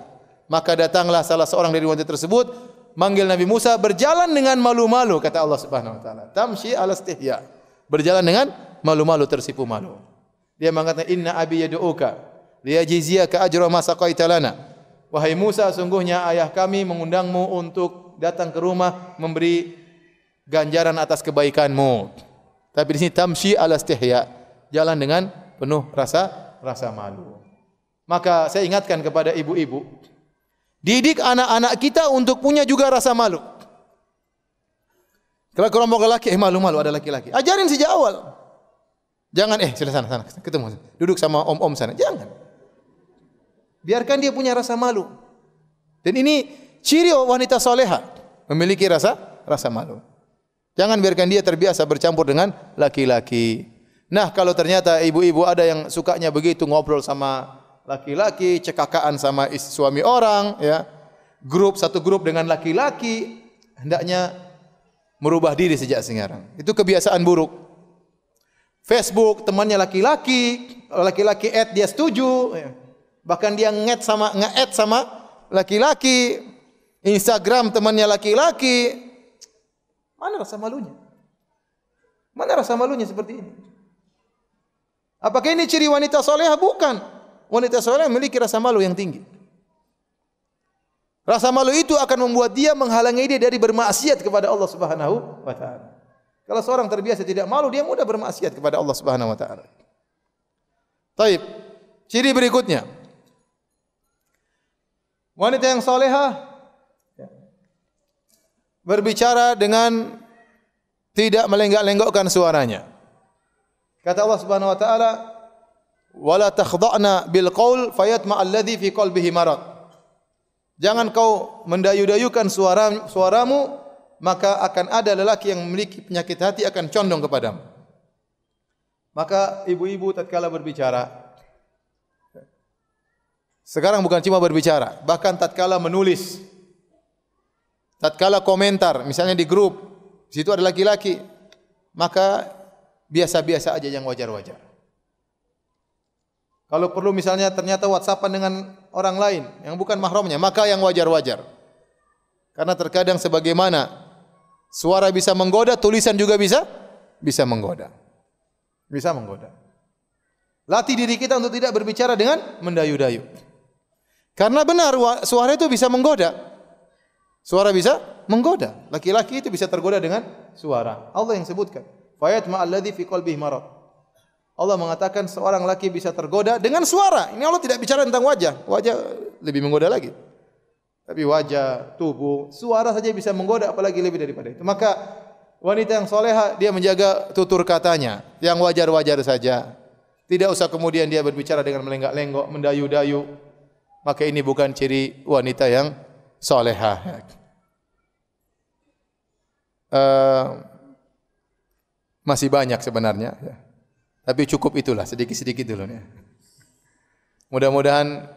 Maka datanglah salah seorang dari wanita tersebut manggil Nabi Musa berjalan dengan malu-malu, kata Allah Subhanahu wa taala. Tamshi ala istihya. Berjalan dengan malu-malu, tersipu malu. Dia mengatakan, "Inna abi yad'uka liyajziyaka ajra ma saqaita lana." Wahai Musa, sungguhnya ayah kami mengundangmu untuk datang ke rumah memberi ganjaran atas kebaikanmu. Tapi di sini tamshi ala istihya, jalan dengan penuh rasa malu. Maka saya ingatkan kepada ibu-ibu, didik anak-anak kita untuk punya juga rasa malu. Kalau kelompok laki, malu-malu ada laki-laki. Ajarin sejak awal. Jangan sana ketemu. Duduk sama om-om sana. Jangan. Biarkan dia punya rasa malu. Dan ini ciri wanita soleha, memiliki rasa malu. Jangan biarkan dia terbiasa bercampur dengan laki-laki. Nah, kalau ternyata ibu-ibu ada yang sukanya begitu ngobrol sama laki-laki, cekakaan sama suami orang, ya. Satu grup dengan laki-laki, hendaknya merubah diri sejak sekarang. Itu kebiasaan buruk. Facebook temannya laki-laki, laki-laki add dia setuju, ya. Bahkan dia nge-add sama laki-laki. Instagram temannya laki-laki. Mana rasa malunya? Mana rasa malunya seperti ini? Apakah ini ciri wanita solehah? Bukan. Wanita solehah memiliki rasa malu yang tinggi. Rasa malu itu akan membuat dia menghalangi dia dari bermaksiat kepada Allah Subhanahu wa taala. Kalau seorang terbiasa tidak malu, dia mudah bermaksiat kepada Allah Subhanahu wa taala. Baik. Ciri berikutnya. Wanita yang solehah berbicara dengan tidak melenggak-lenggokkan suaranya. Kata Allah Subhanahu wa taala, "Wala takhda'na bil qaul fayatma alladhi fi qalbihi marad." Jangan kau mendayu-dayukan suaramu, maka akan ada lelaki yang memiliki penyakit hati akan condong kepadamu. Maka ibu-ibu tatkala berbicara, sekarang bukan cuma berbicara, bahkan tatkala menulis, tatkala komentar, misalnya di grup, di situ ada laki-laki, maka biasa-biasa aja yang wajar-wajar. Kalau perlu misalnya ternyata WhatsAppan dengan orang lain yang bukan mahramnya, maka yang wajar-wajar. Karena terkadang sebagaimana suara bisa menggoda, tulisan juga bisa menggoda. Bisa menggoda. Latih diri kita untuk tidak berbicara dengan mendayu-dayu. Karena benar suara itu bisa menggoda. Suara bisa menggoda. Laki-laki itu bisa tergoda dengan suara. Allah yang sebutkan. Fayatma alladhi fi qalbihi marad. Allah mengatakan seorang laki bisa tergoda dengan suara. Ini Allah tidak bicara tentang wajah. Wajah lebih menggoda lagi. Tapi wajah, tubuh, suara saja bisa menggoda, apalagi lebih daripada itu. Maka wanita yang soleha dia menjaga tutur katanya yang wajar-wajar saja. Tidak usah kemudian dia berbicara dengan melenggak-lenggok, mendayu-dayu. Maka ini bukan ciri wanita yang soleha. Masih banyak sebenarnya, tapi cukup itulah, sedikit-sedikit dulu. Mudah-mudahan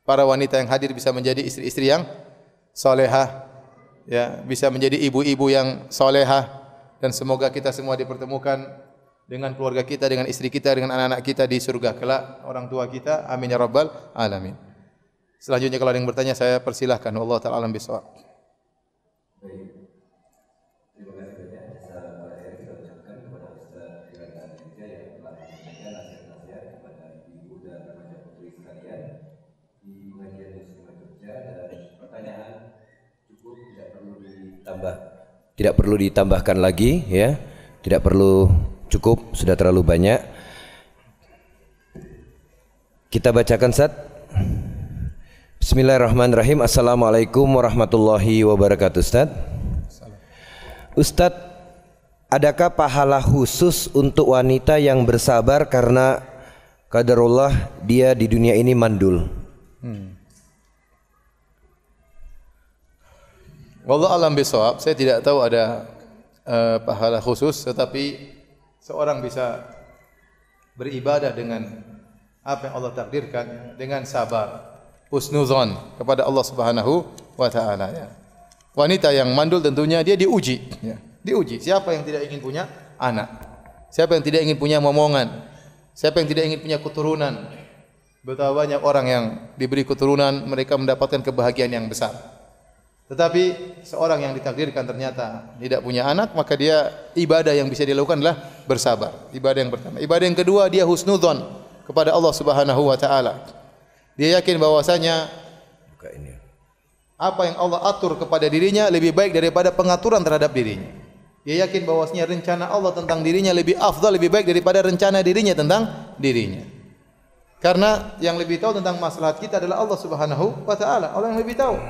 para wanita yang hadir bisa menjadi istri-istri yang solehah, ya, bisa menjadi ibu-ibu yang solehah, dan semoga kita semua dipertemukan dengan keluarga kita, dengan istri kita, dengan anak-anak kita di surga kelak, orang tua kita. Amin ya rabbal alamin. Selanjutnya kalau ada yang bertanya saya persilahkan. Wallahu ta'ala alam bisawab. Tidak perlu ditambahkan lagi, ya. Tidak perlu, cukup, sudah terlalu banyak. Kita bacakan, Ustaz. Bismillahirrahmanirrahim. Assalamualaikum warahmatullahi wabarakatuh, Ustaz. Ustaz, adakah pahala khusus untuk wanita yang bersabar karena qadarullah dia di dunia ini mandul? Wallahu a'lam bishawab. Saya tidak tahu ada pahala khusus, tetapi seorang bisa beribadah dengan apa yang Allah takdirkan dengan sabar, husnuzon kepada Allah Subhanahu wa taala, ya. Wanita yang mandul tentunya dia diuji, ya. Diuji. Siapa yang tidak ingin punya anak? Siapa yang tidak ingin punya momongan? Siapa yang tidak ingin punya keturunan? Betapa banyak orang yang diberi keturunan, mereka mendapatkan kebahagiaan yang besar. Tetapi seorang yang ditakdirkan ternyata tidak punya anak, maka dia ibadah yang bisa dilakukan adalah bersabar. Ibadah yang pertama. Ibadah yang kedua, dia husnudzon kepada Allah Subhanahu wa taala. Dia yakin bahwasanya apa yang Allah atur kepada dirinya lebih baik daripada pengaturan terhadap dirinya. Dia yakin bahwasanya rencana Allah tentang dirinya lebih afdal, lebih baik daripada rencana dirinya tentang dirinya. Karena yang lebih tahu tentang maslahat kita adalah Allah Subhanahu wa taala. Allah yang lebih tahu.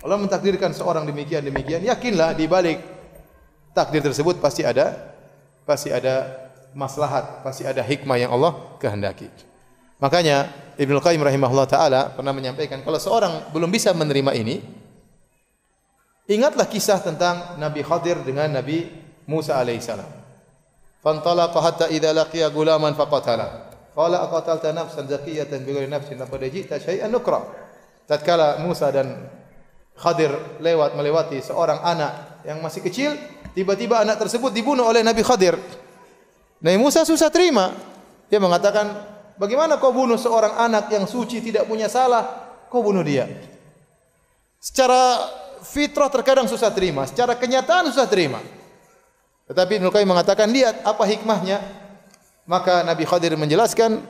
Allah mentakdirkan seorang demikian, yakinlah di balik takdir tersebut pasti ada maslahat, pasti ada hikmah yang Allah kehendaki. Makanya Ibnu Qayyim rahimahullah taala pernah menyampaikan kalau seorang belum bisa menerima ini, ingatlah kisah tentang Nabi Khadir dengan Nabi Musa alaihissalam. Fantalaqa hatta idza laqiya gulaman faqatala. Qala aqatalta nafsan zakiyatan bighairi nafsin laqad ji'ta syai'an nukra. Tatkala Musa dan Khadir melewati seorang anak yang masih kecil, tiba-tiba anak tersebut dibunuh oleh Nabi Khadir. Nabi Musa susah terima. Dia mengatakan, "Bagaimana kau bunuh seorang anak yang suci tidak punya salah? Kau bunuh dia." Secara fitrah terkadang susah terima, secara kenyataan susah terima. Tetapi Ibnu Qayyim mengatakan, lihat apa hikmahnya. Maka Nabi Khadir menjelaskan,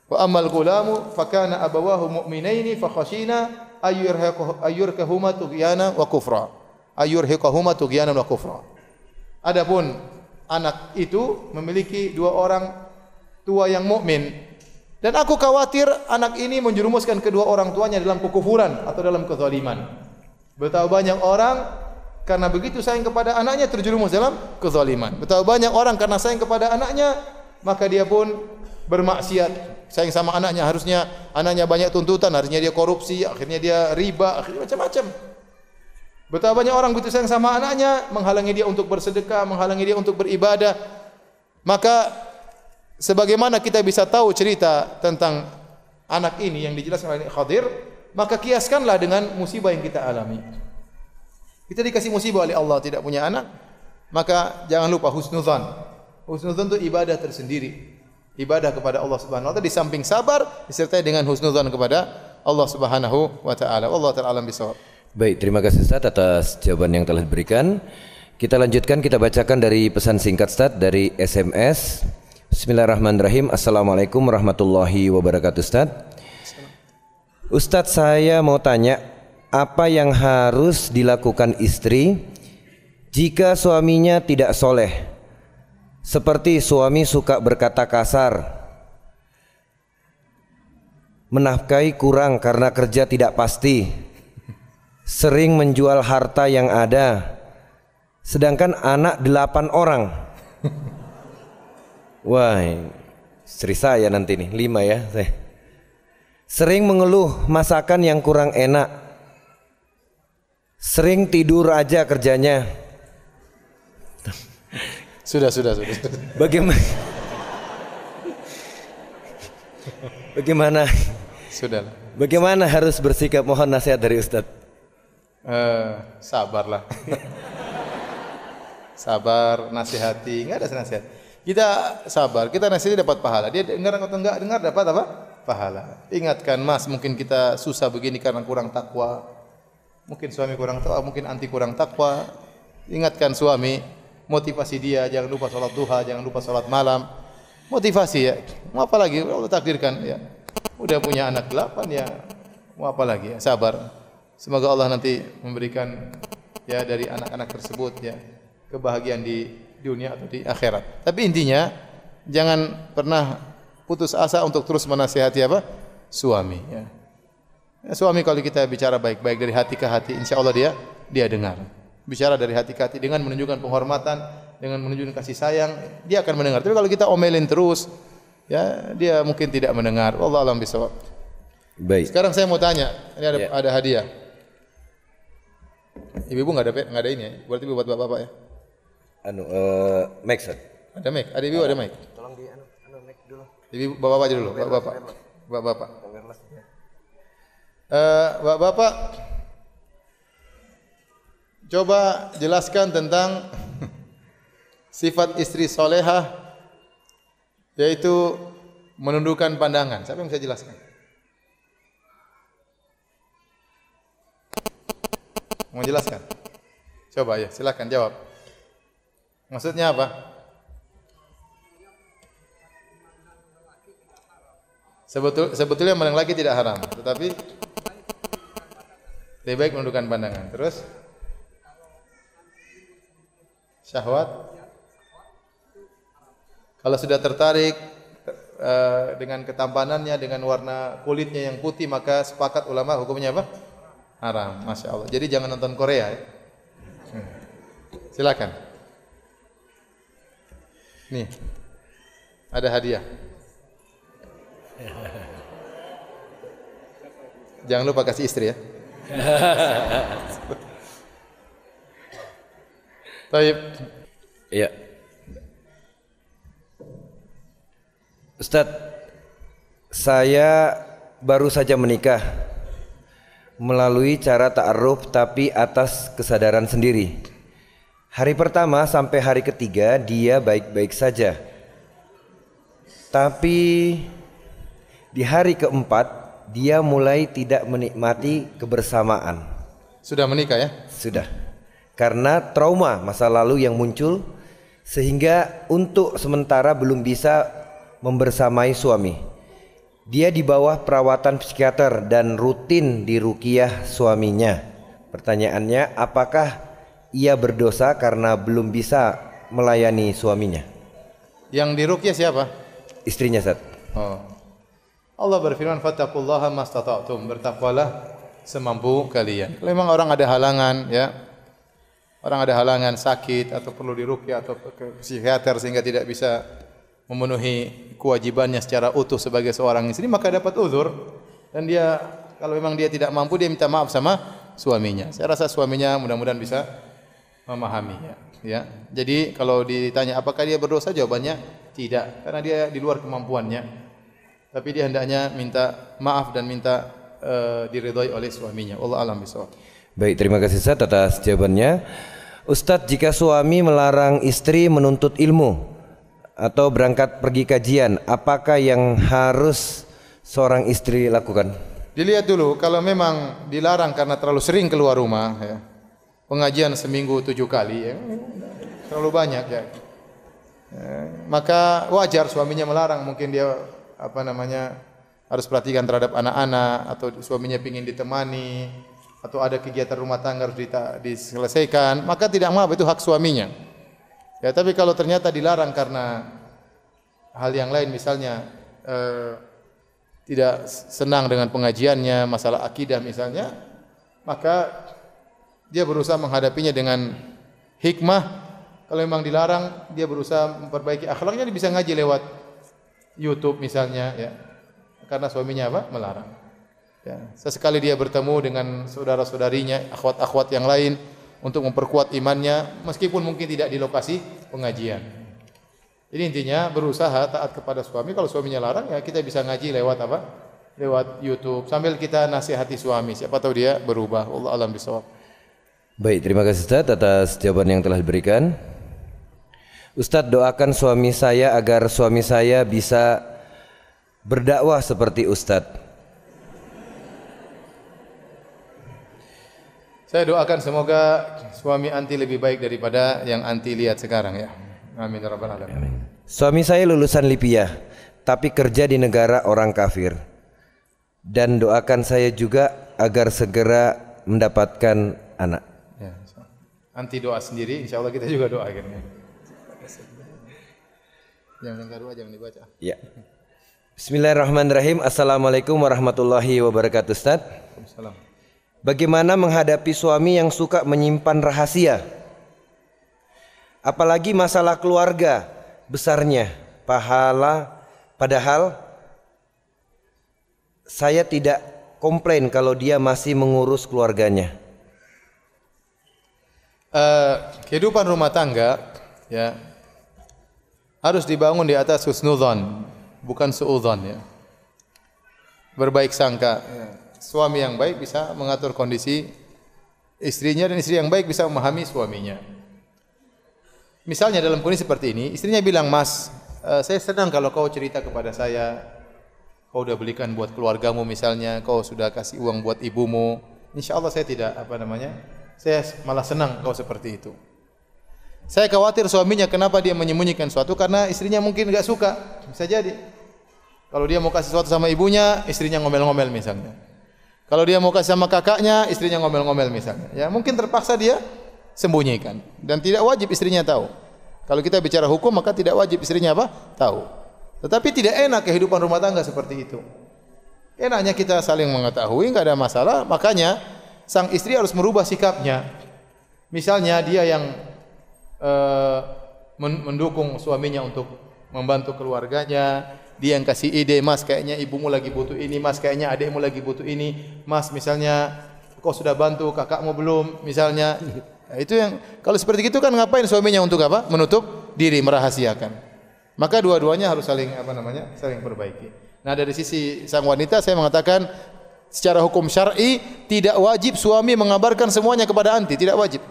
wa ammal gulamu fakana abawahu mu'minaini fakhashina ayyurkahuma tughyana wa kufra. Ayyurhiqahuma tughyanan wa kufra. Adapun anak itu memiliki dua orang tua yang mukmin, dan aku khawatir anak ini menjerumuskan kedua orang tuanya dalam kekufuran atau dalam kezaliman. Betapa banyak orang karena begitu sayang kepada anaknya terjerumus dalam kezaliman. Betapa banyak orang karena sayang kepada anaknya maka dia pun bermaksiat. Sayang sama anaknya, harusnya anaknya banyak tuntutan, harusnya dia korupsi, akhirnya dia riba, akhirnya macam-macam. Betapa banyak orang begitu sayang sama anaknya menghalangi dia untuk bersedekah, menghalangi dia untuk beribadah. Maka sebagaimana kita bisa tahu cerita tentang anak ini yang dijelaskan oleh Khadir, maka kiaskanlah dengan musibah yang kita alami. Kita dikasih musibah oleh Allah tidak punya anak, maka jangan lupa husnuzan. Husnuzan itu ibadah tersendiri. Ibadah kepada Allah Subhanahu wa taala di samping sabar disertai dengan husnuzan kepada Allah Subhanahu wa taala. Wallahu ta'ala alam bisawab. Baik, terima kasih Ustaz atas jawaban yang telah diberikan. Kita lanjutkan, kita bacakan dari pesan singkat Ustaz dari SMS. Bismillahirrahmanirrahim. Assalamualaikum warahmatullahi wabarakatuh Ustaz. Ustaz, saya mau tanya, apa yang harus dilakukan istri jika suaminya tidak soleh? Seperti suami suka berkata kasar, menafkahi kurang karena kerja tidak pasti, sering menjual harta yang ada, sedangkan anak 8 orang. Wah, istri saya nanti nih 5 ya saya. Sering mengeluh masakan yang kurang enak, sering tidur aja kerjanya. Sudah. Bagaimana? Sudah. Bagaimana harus bersikap? Mohon nasihat dari Ustaz. Sabarlah. Sabar, nasihati, enggak ada nasihat. Kita sabar, kita nasihati dapat pahala. Dia dengar atau enggak dengar dapat apa? Pahala. Ingatkan, Mas, mungkin kita susah begini karena kurang takwa. Mungkin suami kurang takwa, mungkin anti kurang takwa. Ingatkan suami, motivasi dia, jangan lupa salat duha, jangan lupa salat malam. Motivasi ya. Mau apa lagi? Allah takdirkan ya. Udah punya anak 8 ya. Mau apa lagi ya? Sabar. Semoga Allah nanti memberikan ya dari anak-anak tersebut ya kebahagiaan di dunia atau di akhirat. Tapi intinya jangan pernah putus asa untuk terus menasihati apa? Suami ya. Suami kalau kita bicara baik-baik dari hati ke hati, insya Allah dia dengar. Bicara dari hati ke hati dengan menunjukkan penghormatan, dengan menunjukkan kasih sayang, dia akan mendengar. Tapi kalau kita omelin terus, ya dia mungkin tidak mendengar. Wallahu a'lam bishawab. Baik. Sekarang saya mau tanya, ini ada hadiah. Ibu-ibu nggak ada ini ya? Berarti buat bapak-bapak ya? Mic Ustaz. Ada mic, ada ibu ada mic. Tolong di mic dulu. Ibu bapak-bapak aja dulu, bapak-bapak. Bapak-bapak. Bapak-bapak. Coba jelaskan tentang sifat istri solehah, yaitu menundukkan pandangan. Siapa yang bisa jelaskan? Mau jelaskan? Coba ya, silakan jawab. Maksudnya apa? Sebetulnya memandang laki tidak haram, tetapi lebih baik menundukkan pandangan. Terus? Syahwat. Kalau sudah tertarik dengan ketampanannya, dengan warna kulitnya yang putih, maka sepakat ulama hukumnya apa? Haram. Masya Allah. Jadi jangan nonton Korea ya. Silakan. Nih. Ada hadiah. Jangan lupa kasih istri ya. Baik. Ya. Ustadz, saya baru saja menikah melalui cara ta'aruf tapi atas kesadaran sendiri. Hari pertama sampai hari ketiga dia baik-baik saja. Tapi di hari keempat dia mulai tidak menikmati kebersamaan. Sudah menikah ya? Sudah. Karena trauma masa lalu yang muncul sehingga untuk sementara belum bisa membersamai suami. Dia di bawah perawatan psikiater dan rutin diruqyah suaminya. Pertanyaannya, apakah ia berdosa karena belum bisa melayani suaminya? Yang diruqyah siapa? Istrinya, Ustaz. Oh. Allah berfirman, fattaqullaha mastata'tum, bertakwalah semampu kalian. Kalau memang orang ada halangan ya, orang ada halangan sakit atau perlu diruqyah atau ke psikiater sehingga tidak bisa memenuhi kewajibannya secara utuh sebagai seorang istri, maka dapat uzur. Dan dia kalau memang dia tidak mampu, dia minta maaf sama suaminya. Saya rasa suaminya mudah-mudahan bisa memahaminya ya. Jadi kalau ditanya apakah dia berdosa, jawabannya tidak, karena dia di luar kemampuannya. Tapi dia hendaknya minta maaf dan minta diridhai oleh suaminya. Allah alam bisawab. Baik, terima kasih Ustaz atas jawabannya. Ustadz, jika suami melarang istri menuntut ilmu atau berangkat pergi kajian, apakah yang harus seorang istri lakukan? Dilihat dulu, kalau memang dilarang karena terlalu sering keluar rumah ya. Pengajian seminggu 7 kali ya, terlalu banyak ya. Maka wajar suaminya melarang, mungkin dia harus perhatikan terhadap anak-anak, atau suaminya ingin ditemani, atau ada kegiatan rumah tangga harus diselesaikan, maka tidak maaf, itu hak suaminya. Ya, tapi kalau ternyata dilarang karena hal yang lain, misalnya tidak senang dengan pengajiannya, masalah akidah misalnya, maka dia berusaha menghadapinya dengan hikmah. Kalau memang dilarang, dia berusaha memperbaiki akhlaknya, dia bisa ngaji lewat YouTube misalnya ya. Karena suaminya melarang. Ya, sesekali dia bertemu dengan saudara-saudarinya, akhwat-akhwat yang lain untuk memperkuat imannya, meskipun mungkin tidak di lokasi pengajian. Jadi intinya berusaha taat kepada suami. Kalau suaminya larang, ya kita bisa ngaji lewat lewat YouTube sambil kita nasihati suami. Siapa tahu dia berubah. Allah alam bisawab. Baik, terima kasih Ustaz atas jawaban yang telah diberikan. Ustaz, doakan suami saya agar suami saya bisa berdakwah seperti Ustaz. Saya doakan semoga suami anti lebih baik daripada yang anti lihat sekarang ya. Amin ya rabbal alamin. Suami saya lulusan Libya tapi kerja di negara orang kafir. Dan doakan saya juga agar segera mendapatkan anak. Ya, anti doa sendiri, insyaallah kita juga doakan ya. Yang kedua jangan dibaca. Ya. Bismillahirrahmanirrahim. Assalamualaikum warahmatullahi wabarakatuh, Ustaz. Waalaikumsalam. Bagaimana menghadapi suami yang suka menyimpan rahasia? Apalagi masalah keluarga besarnya. Padahal saya tidak komplain kalau dia masih mengurus keluarganya. Kehidupan rumah tangga ya harus dibangun di atas husnudzon, bukan suudzon ya. Berbaik sangka. Ya. Suami yang baik bisa mengatur kondisi istrinya, dan istri yang baik bisa memahami suaminya. Misalnya dalam kondisi seperti ini, istrinya bilang, "Mas, saya senang kalau kau cerita kepada saya, kau sudah belikan buat keluargamu misalnya, kau sudah kasih uang buat ibumu. Insya Allah saya tidak saya malah senang kau seperti itu." Saya khawatir suaminya kenapa dia menyembunyikan sesuatu, karena istrinya mungkin enggak suka. Bisa jadi. Kalau dia mau kasih sesuatu sama ibunya, istrinya ngomel-ngomel misalnya. Kalau dia mau kasih sama kakaknya, istrinya ngomel-ngomel misalnya. Ya, mungkin terpaksa dia sembunyikan, dan tidak wajib istrinya tahu. Kalau kita bicara hukum, maka tidak wajib istrinya tahu. Tetapi tidak enak kehidupan rumah tangga seperti itu. Enaknya kita saling mengetahui, enggak ada masalah. Makanya sang istri harus merubah sikapnya. Misalnya dia yang mendukung suaminya untuk membantu keluarganya. Dia yang kasih ide, Mas kayaknya ibumu lagi butuh ini, Mas kayaknya adikmu lagi butuh ini, Mas misalnya kau sudah bantu kakakmu belum, misalnya. Nah, itu yang kalau seperti itu kan ngapain suaminya untuk apa? Menutup diri, merahasiakan. Maka dua-duanya harus saling saling perbaiki. Nah, dari sisi sang wanita saya mengatakan secara hukum syar'i tidak wajib suami mengabarkan semuanya kepada anti, tidak wajib.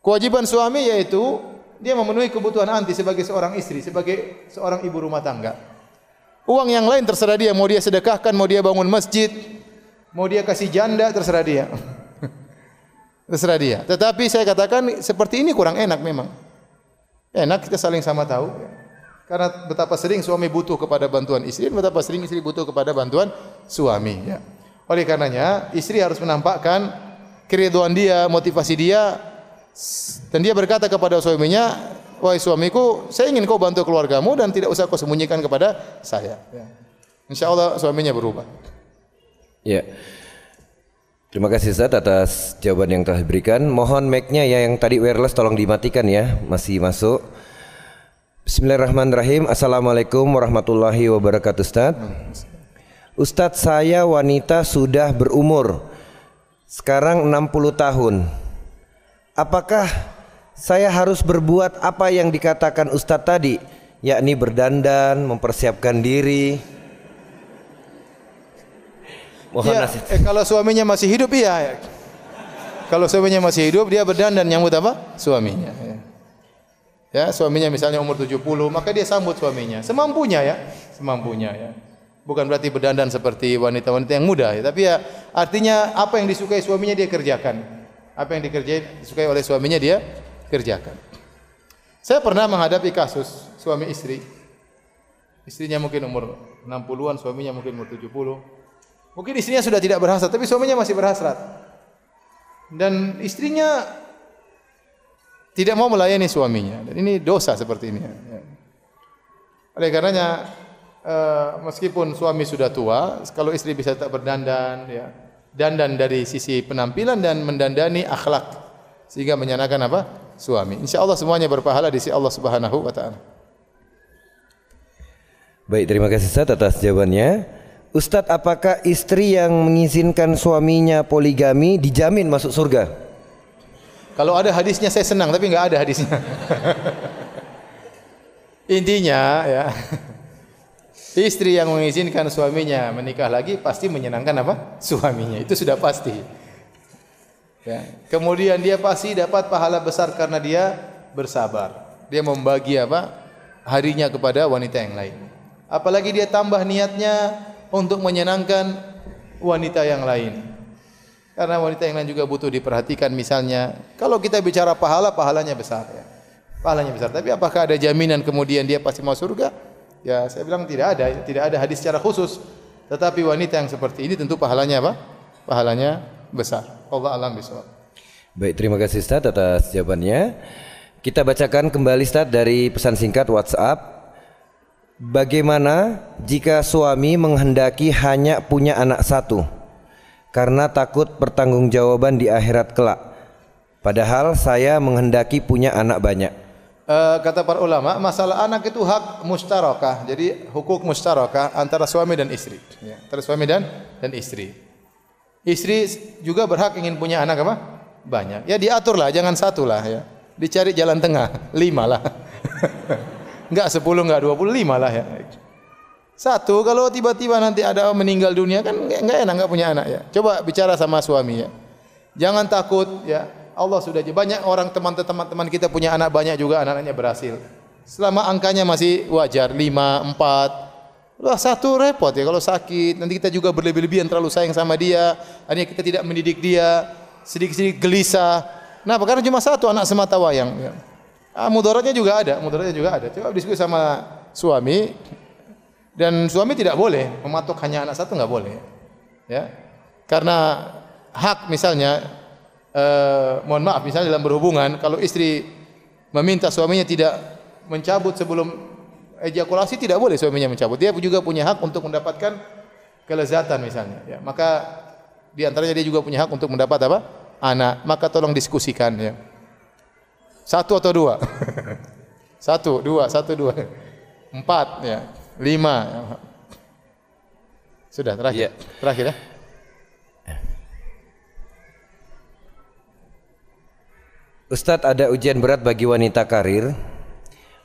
Kewajiban suami yaitu dia memenuhi kebutuhan anti sebagai seorang istri, sebagai seorang ibu rumah tangga. Uang yang lain terserah dia, mau dia sedekahkan, mau dia bangun masjid, mau dia kasih janda, terserah dia. Terserah dia. Tetapi saya katakan seperti ini kurang enak memang. Enak kita saling sama tahu. Karena betapa sering suami butuh kepada bantuan istri, dan betapa sering istri butuh kepada bantuan suami. Ya. Oleh karenanya istri harus menampakkan keriduan dia, motivasi dia, dan dia berkata kepada suaminya, wahai suamiku, saya ingin kau bantu keluargamu dan tidak usah kau sembunyikan kepada saya. Ya. Insya Allah suaminya berubah. Ya. Terima kasih Ustaz atas jawaban yang telah diberikan. Mohon mic-nya ya yang tadi wireless tolong dimatikan ya, masih masuk. Bismillahirrahmanirrahim. Assalamualaikum warahmatullahi wabarakatuh Ustaz. Ustaz, saya wanita sudah berumur sekarang 60 tahun. Apakah saya harus berbuat apa yang dikatakan Ustadz tadi, yakni berdandan, mempersiapkan diri? Mohon nasihat. Kalau suaminya masih hidup iya. Kalau suaminya masih hidup dia berdandan nyambut apa? Suaminya. Ya, suaminya misalnya umur 70, maka dia sambut suaminya semampunya ya, semampunya ya. Bukan berarti berdandan seperti wanita-wanita yang muda ya, tapi ya artinya apa yang disukai suaminya dia kerjakan. Apa yang disukai oleh suaminya dia kerjakan. Saya pernah menghadapi kasus suami istri. Istrinya mungkin umur 60-an, suaminya mungkin umur 70. Mungkin istrinya sudah tidak berhasrat, tapi suaminya masih berhasrat. Dan istrinya tidak mau melayani suaminya. Dan ini dosa seperti ini. Oleh karenanya, meskipun suami sudah tua, kalau istri bisa tetap berdandan, ya, dandan dari sisi penampilan dan mendandani akhlak sehingga menyenangkan apa? Suami. Insyaallah semuanya berpahala di sisi Allah Subhanahu wa taala. Baik, terima kasih Ustaz atas jawabannya. Ustaz, apakah istri yang mengizinkan suaminya poligami dijamin masuk surga? Kalau ada hadisnya saya senang, tapi enggak ada hadisnya. Intinya ya, istri yang mengizinkan suaminya menikah lagi pasti menyenangkan apa? Suaminya. Itu sudah pasti. Ya. Kemudian dia pasti dapat pahala besar karena dia bersabar. Dia membagi apa? Harinya kepada wanita yang lain. Apalagi dia tambah niatnya untuk menyenangkan wanita yang lain. Karena wanita yang lain juga butuh diperhatikan misalnya. Kalau kita bicara pahala, pahalanya besar ya. Pahalanya besar. Tapi apakah ada jaminan kemudian dia pasti masuk surga? Ya, saya bilang tidak ada hadis secara khusus. Tetapi wanita yang seperti ini tentu pahalanya apa? Pahalanya besar. Allah alam bisawab. Baik, terima kasih Ustaz atas jawabannya. Kita bacakan kembali Ustaz dari pesan singkat WhatsApp. Bagaimana jika suami menghendaki hanya punya anak satu karena takut pertanggungjawaban di akhirat kelak? Padahal saya menghendaki punya anak banyak. Kata para ulama, masalah anak itu hak mustarakah. Jadi hukuk mustarakah antara suami dan istri. Ya, antara suami dan istri. Istri juga berhak ingin punya anak apa? Banyak. Ya diaturlah, jangan satu lah ya. Dicari jalan tengah, 5 lah. Enggak 10, enggak 25 lah ya. Satu, kalau tiba-tiba nanti ada meninggal dunia kan enggak enak enggak punya anak ya. Coba bicara sama suami ya. Jangan takut ya. Allah sudah banyak orang teman-teman kita punya anak banyak juga anak-anaknya berhasil. Selama angkanya masih wajar 5, 4. Wah, satu repot ya kalau sakit. Nanti kita juga berlebih-lebihan terlalu sayang sama dia. Akhirnya kita tidak mendidik dia. Sedikit-sedikit gelisah. Nah, karena cuma satu anak semata wayang ya. Mudaratnya juga ada, Coba diskusi sama suami dan suami tidak boleh mematok hanya anak satu, enggak boleh. Ya. Karena hak misalnya mohon maaf misalnya dalam berhubungan kalau istri meminta suaminya tidak mencabut sebelum ejakulasi tidak boleh suaminya mencabut. Dia juga punya hak untuk mendapatkan kelezatan misalnya ya. Maka di antaranya dia juga punya hak untuk mendapat apa? Anak. Maka tolong diskusikan ya. 1 atau 2? 1, 2, 1, 2. 4 ya, 5. Sudah terakhir. Terakhir ya. Ustadz, ada ujian berat bagi wanita karir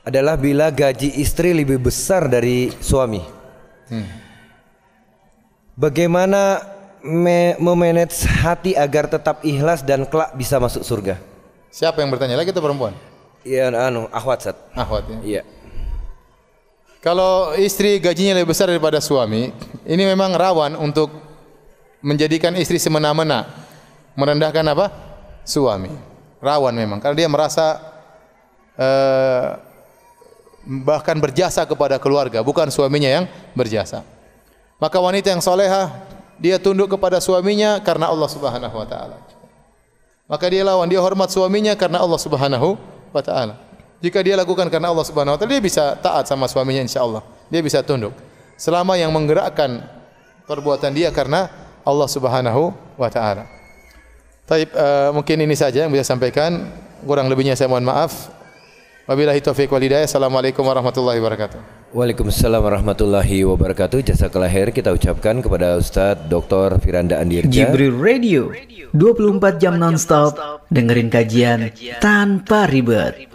adalah bila gaji istri lebih besar dari suami. Bagaimana memanage hati agar tetap ikhlas dan kelak bisa masuk surga? Siapa yang bertanya lagi, itu perempuan? Iya, akhwat Ustadz. Akhwat ya. Iya. Kalau istri gajinya lebih besar daripada suami, ini memang rawan untuk menjadikan istri semena-mena, merendahkan apa? Suami. Rawan memang, karena dia merasa bahkan berjasa kepada keluarga, bukan suaminya yang berjasa. Maka wanita yang solehah, dia tunduk kepada suaminya karena Allah Subhanahu wa taala. Maka dia lawan, dia hormat suaminya karena Allah Subhanahu wa taala. Jika dia lakukan karena Allah Subhanahu wa taala, dia bisa taat sama suaminya insyaallah. Dia bisa tunduk. Selama yang menggerakkan perbuatan dia karena Allah Subhanahu wa taala. Baik, mungkin ini saja yang bisa sampaikan. Kurang lebihnya saya mohon maaf. Wabillahi taufiq wal hidayah. Assalamualaikum warahmatullahi wabarakatuh. Waalaikumsalam warahmatullahi wabarakatuh. Jazakallah khair kita ucapkan kepada Ustadz Dr. Firanda Andirja. Jibril Radio 24 jam nonstop, dengerin kajian tanpa ribet.